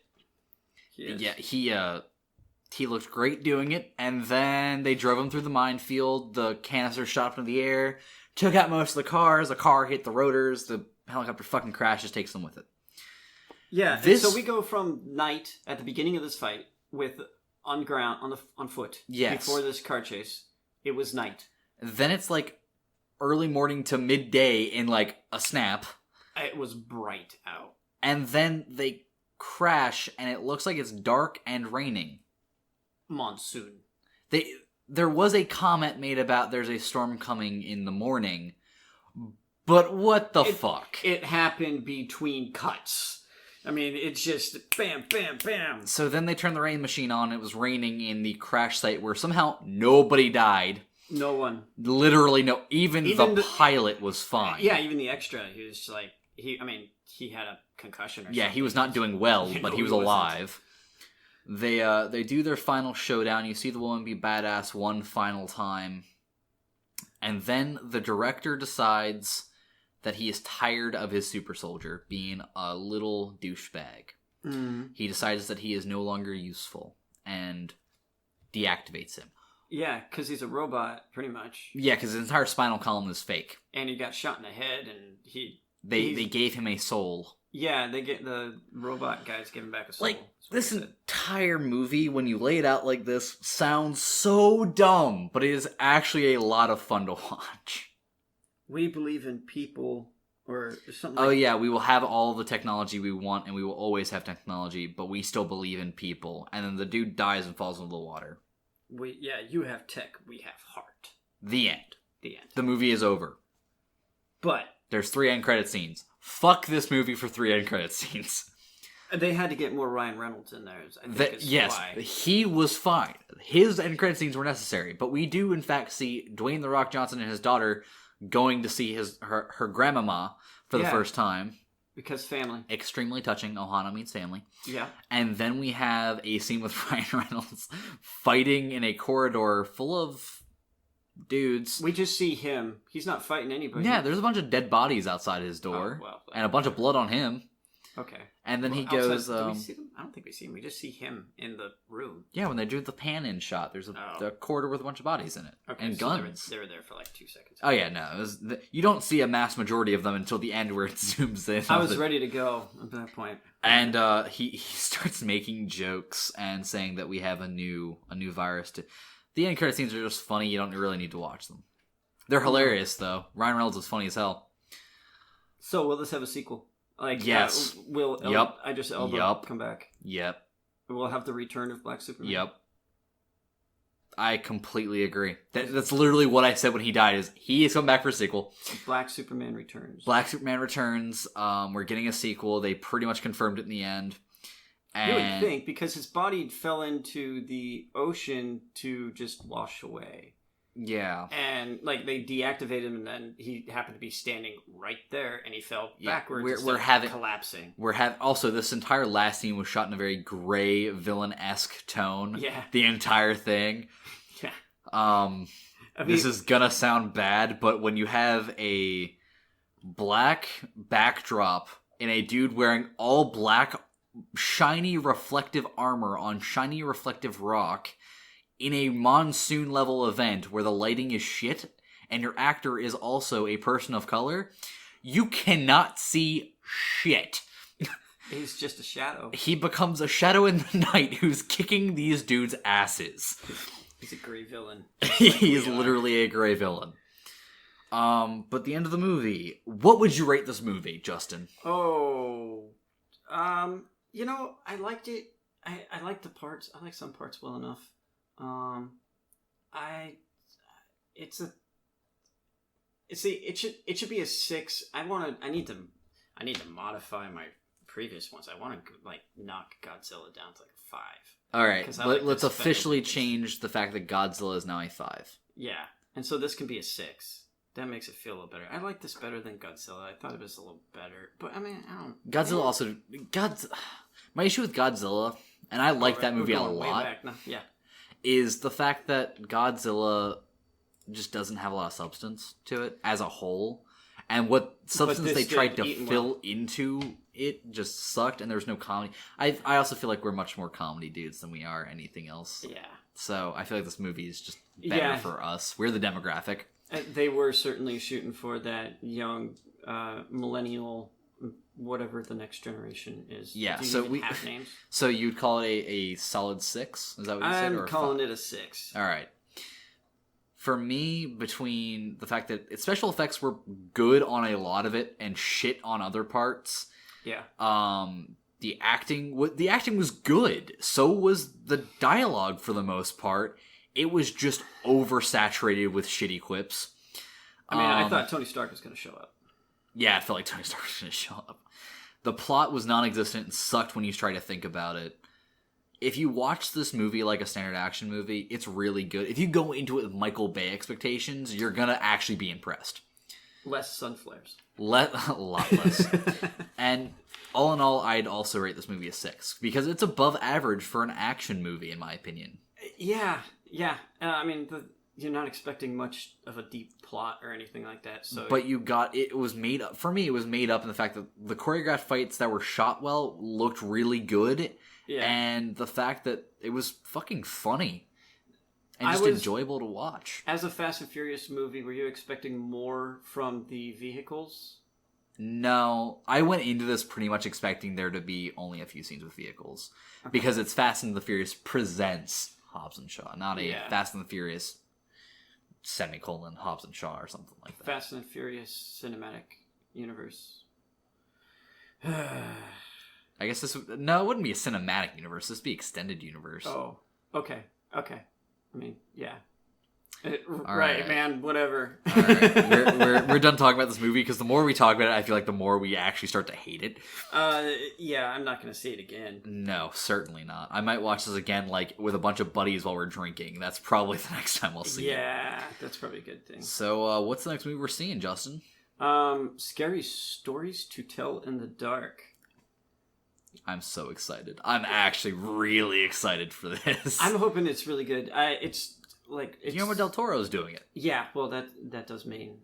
He looked great doing it, and then they drove him through the minefield. The canister shot up into the air, took out most of the cars. The car hit the rotors. The helicopter fucking crashes, takes them with it. Yeah, so we go from night at the beginning of this fight with on ground on foot. Yes. Before this car chase, it was night. Then it's like early morning to midday in like a snap. It was bright out, and then they crash, and it looks like it's dark and raining. Monsoon. There was a comment made about there's a storm coming in the morning, but what the fuck? It happened between cuts. I mean, it's just bam, bam, bam. So then they turned the rain machine on. It was raining in the crash site where somehow nobody died. No one. Literally no. Even the pilot was fine. Yeah, even the extra. He was like, he had a concussion or something. Yeah, he was not doing well, but he was alive. They do their final showdown. You see the woman be badass one final time. And then the director decides that he is tired of his super soldier being a little douchebag. Mm. He decides that he is no longer useful and deactivates him. Yeah, because he's a robot, pretty much. Yeah, because his entire spinal column is fake. And he got shot in the head, and They gave him a soul. Yeah, they get the robot guys give him back a soul. Like, this entire movie, when you lay it out like this, sounds so dumb, but it is actually a lot of fun to watch. We believe in people, or something Oh yeah, we will have all the technology we want, and we will always have technology, but we still believe in people. And then the dude dies and falls into the water. You have tech, we have heart. The end. The end. The movie is over. But there's 3 end credit scenes. Fuck this movie for 3 end credit scenes. They had to get more Ryan Reynolds in there. Yes, he was fine. His end credit scenes were necessary, but we do in fact see Dwayne "The Rock" Johnson and his daughter going to see her grandmama for the first time. Because family. Extremely touching. Ohana means family. Yeah. And then we have a scene with Ryan Reynolds fighting in a corridor full of dudes. We just see him. He's not fighting anybody. Yeah, there's a bunch of dead bodies outside his door. And a bunch of blood on him. Okay. And then he goes... do we see them? I don't think we see him. We just see him in the room. Yeah, when they do the pan-in shot, there's a corridor with a bunch of bodies in it. Okay, and so guns. They were there for like 2 seconds. Oh, yeah, no. You don't see a mass majority of them until the end where it zooms in. I was ready to go at that point. And he starts making jokes and saying that we have a new virus. The end credit scenes are just funny. You don't really need to watch them. They're hilarious, though. Ryan Reynolds is funny as hell. So, will this have a sequel? Like, yes. Will Elba come back? Yep. We'll have the return of Black Superman? Yep. I completely agree. That's literally what I said when he died, is he is coming back for a sequel. Black Superman Returns. Black Superman Returns. We're getting a sequel. They pretty much confirmed it in the end. And you would think, because his body fell into the ocean to just wash away. Yeah. And, like, they deactivated him, and then he happened to be standing right there, and he fell backwards we're collapsing. Also, this entire last scene was shot in a very GreyVillain-esque tone. Yeah. The entire thing. Yeah. This is gonna sound bad, but when you have a black backdrop and a dude wearing all black, shiny reflective armor on shiny reflective rock in a monsoon level event where the lighting is shit and your actor is also a person of color, you cannot see shit. He's just a shadow. He becomes a shadow in the night who's kicking these dudes' asses. He's a GreyVillain. He is literally a GreyVillain. But the end of the movie, what would you rate this movie, Justin? Oh, I liked it. I liked the parts. I like some parts well enough. It should be a 6. I need to modify my previous ones. I want to knock Godzilla down to like a 5. All right, let's officially change the fact that Godzilla is now a 5. Yeah, and so this can be a 6. That makes it feel a little better. I like this better than Godzilla. I thought it was a little better, but I mean, I don't. Godzilla also my issue with Godzilla, and I like that movie a lot. Yeah. Is the fact that Godzilla just doesn't have a lot of substance to it as a whole. And what substance they tried to fill into it just sucked, and there was no comedy. I also feel like we're much more comedy dudes than we are anything else. Yeah. So I feel like this movie is just better for us. We're the demographic. They were certainly shooting for that young millennial, whatever the next generation is. Yeah, Do you so even have names? So you'd call it a solid 6? Is that what you said? I'm calling it a 6. All right. For me, between the fact that its special effects were good on a lot of it and shit on other parts. Yeah. The acting was good. So was the dialogue for the most part. It was just oversaturated with shitty quips. I mean, I thought Tony Stark was going to show up. Yeah, I felt like Tony Stark was going to show up. The plot was non-existent and sucked when you try to think about it. If you watch this movie like a standard action movie, it's really good. If you go into it with Michael Bay expectations, you're going to actually be impressed. Less sun flares. A lot less. And all in all, I'd also rate this movie a 6. Because it's above average for an action movie, in my opinion. Yeah. I mean, you're not expecting much of a deep plot or anything like that. So, but it was made up. For me, it was made up in the fact that the choreographed fights that were shot well looked really good. Yeah. And the fact that it was fucking funny and just enjoyable to watch. As a Fast and Furious movie, were you expecting more from the vehicles? No. I went into this pretty much expecting there to be only a few scenes with vehicles. Okay. Because it's Fast and the Furious presents Hobbs and Shaw, not a Fast and the Furious Hobbs and Shaw or something like that. Fast and Furious cinematic universe. I guess it wouldn't be a cinematic universe. This would be extended universe. Oh, okay. I mean, yeah. Right, man, whatever. All right. We're done talking about this movie because the more we talk about it, I feel like the more we actually start to hate it. Yeah, I'm not going to see it again. No, certainly not. I might watch this again, like, with a bunch of buddies while we're drinking. That's probably the next time I'll see it. Yeah, that's probably a good thing. So, what's the next movie we're seeing, Justin? Scary stories to tell in the dark. I'm so excited. I'm actually really excited for this. I'm hoping it's really good. It's Guillermo del Toro's doing it. Yeah, well, that does mean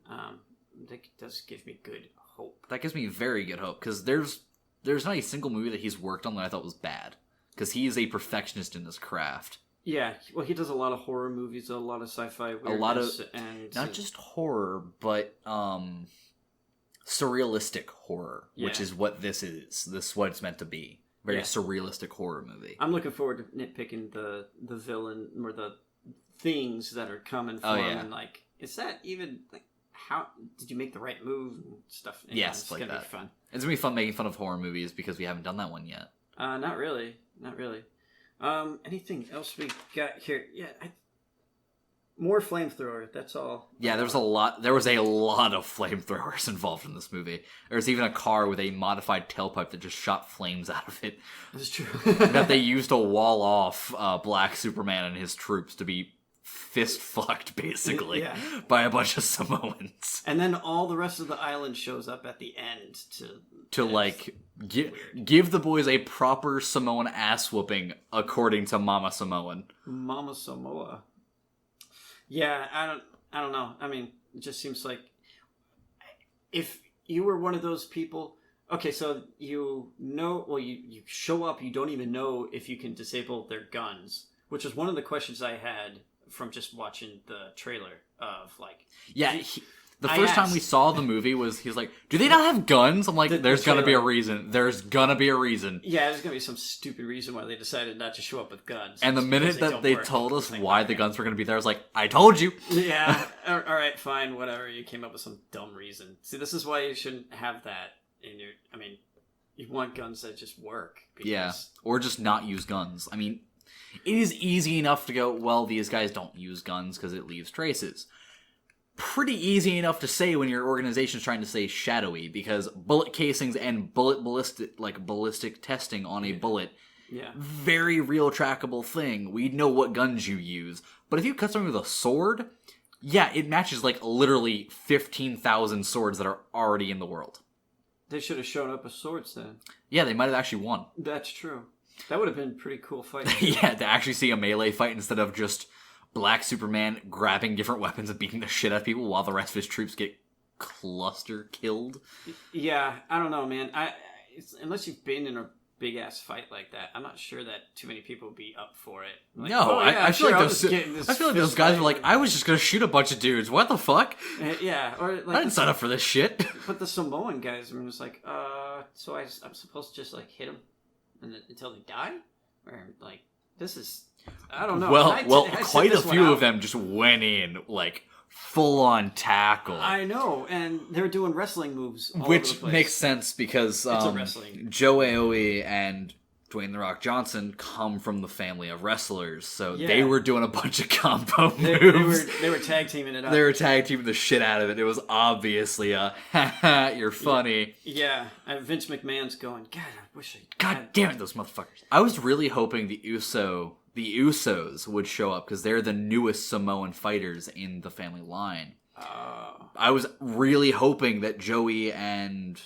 that does give me good hope. That gives me very good hope because there's not a single movie that he's worked on that I thought was bad because he is a perfectionist in his craft. Yeah, well, he does a lot of horror movies, a lot of sci-fi weirdness, a lot of and not just horror, but surrealistic horror, which is what this is. This is what it's meant to be. Very surrealistic horror movie. I'm looking forward to nitpicking the villain or the things that are coming from him, and like, is that even like how did you make the right move and stuff? And, yes, it's like gonna that. Be fun. It's gonna be fun making fun of horror movies because we haven't done that one yet. Not really. Anything else we got here? Yeah, more flamethrower. That's all. Yeah, there was a lot of flamethrowers involved in this movie. There's even a car with a modified tailpipe that just shot flames out of it. That's true. That they used to wall off Black Superman and his troops to be fist fucked, basically, by a bunch of Samoans. And then all the rest of the island shows up at the end to like give the boys a proper Samoan ass whooping, according to Mama Samoan. Mama Samoa. Yeah, I don't know. I mean, it just seems like if you were one of those people. Okay, so you show up, you don't even know if you can disable their guns, which is one of the questions I had from just watching the trailer of like. Yeah, the first time we saw the movie he was like, do they not have guns? I'm like, there's gonna be a reason. There's gonna be a reason. Yeah, there's gonna be some stupid reason why they decided not to show up with guns. And the minute that they told us why the guns were gonna be there, I was like, I told you. Yeah, alright, fine, whatever. You came up with some dumb reason. See, this is why you shouldn't have that in your... I mean, you want guns that just work. Yeah, or just not use guns. I mean, it is easy enough to go, well, these guys don't use guns because it leaves traces. Pretty easy enough to say when your organization's trying to say shadowy, because bullet casings and ballistic testing on a bullet, very real trackable thing. We know what guns you use. But if you cut something with a sword, it matches like literally 15,000 swords that are already in the world. They should have shown up with swords then. Yeah, they might have actually won. That's true. That would have been a pretty cool fight. To actually see a melee fight instead of just Black Superman grabbing different weapons and beating the shit out of people while the rest of his troops get cluster killed. Yeah, I don't know, man. Unless you've been in a big ass fight like that, I'm not sure that too many people would be up for it. Like, I feel like those guys were like, I was just gonna shoot a bunch of dudes. What the fuck? Yeah, or like I didn't sign up for this shit. But the Samoan guys were just like, so I'm supposed to just like hit them until they die, or like this is. I don't know. Well, quite a few of them just went in, like, full-on tackle. I know, and they're doing wrestling moves all which over the place. Makes sense, because Joe Aoki and Dwayne "The Rock" Johnson come from the family of wrestlers, so they were doing a bunch of combo moves. They were tag teaming it up. They were tag teaming the shit out of it. It was obviously a, you're funny. Yeah, Vince McMahon's going, God, I wish God damn it, those motherfuckers. I was really hoping the Usos would show up because they're the newest Samoan fighters in the family line. I was really hoping that Joey and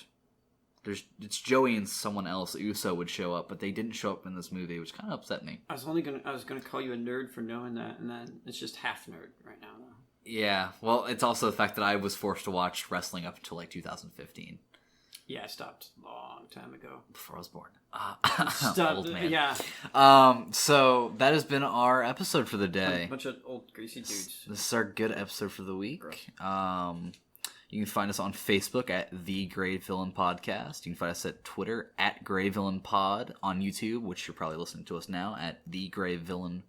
someone else, Uso, would show up, but they didn't show up in this movie, which kind of upset me. I was gonna call you a nerd for knowing that, and then it's just half nerd right now. Though. Yeah, well, it's also the fact that I was forced to watch wrestling up until like 2015. Yeah, I stopped a long time ago. Before I was born. Old man. Yeah. So that has been our episode for the day. A bunch of old greasy dudes. This is our good episode for the week. You can find us on Facebook at The GreyVillain Podcast. You can find us at Twitter at GreyVillain Pod. On YouTube, which you're probably listening to us now, at The GreyVillain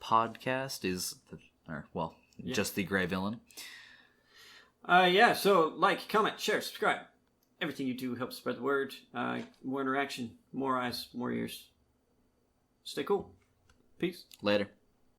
Podcast just The GreyVillain. So like, comment, share, subscribe. Everything you do helps spread the word. More interaction, more eyes, more ears. Stay cool. Peace. Later.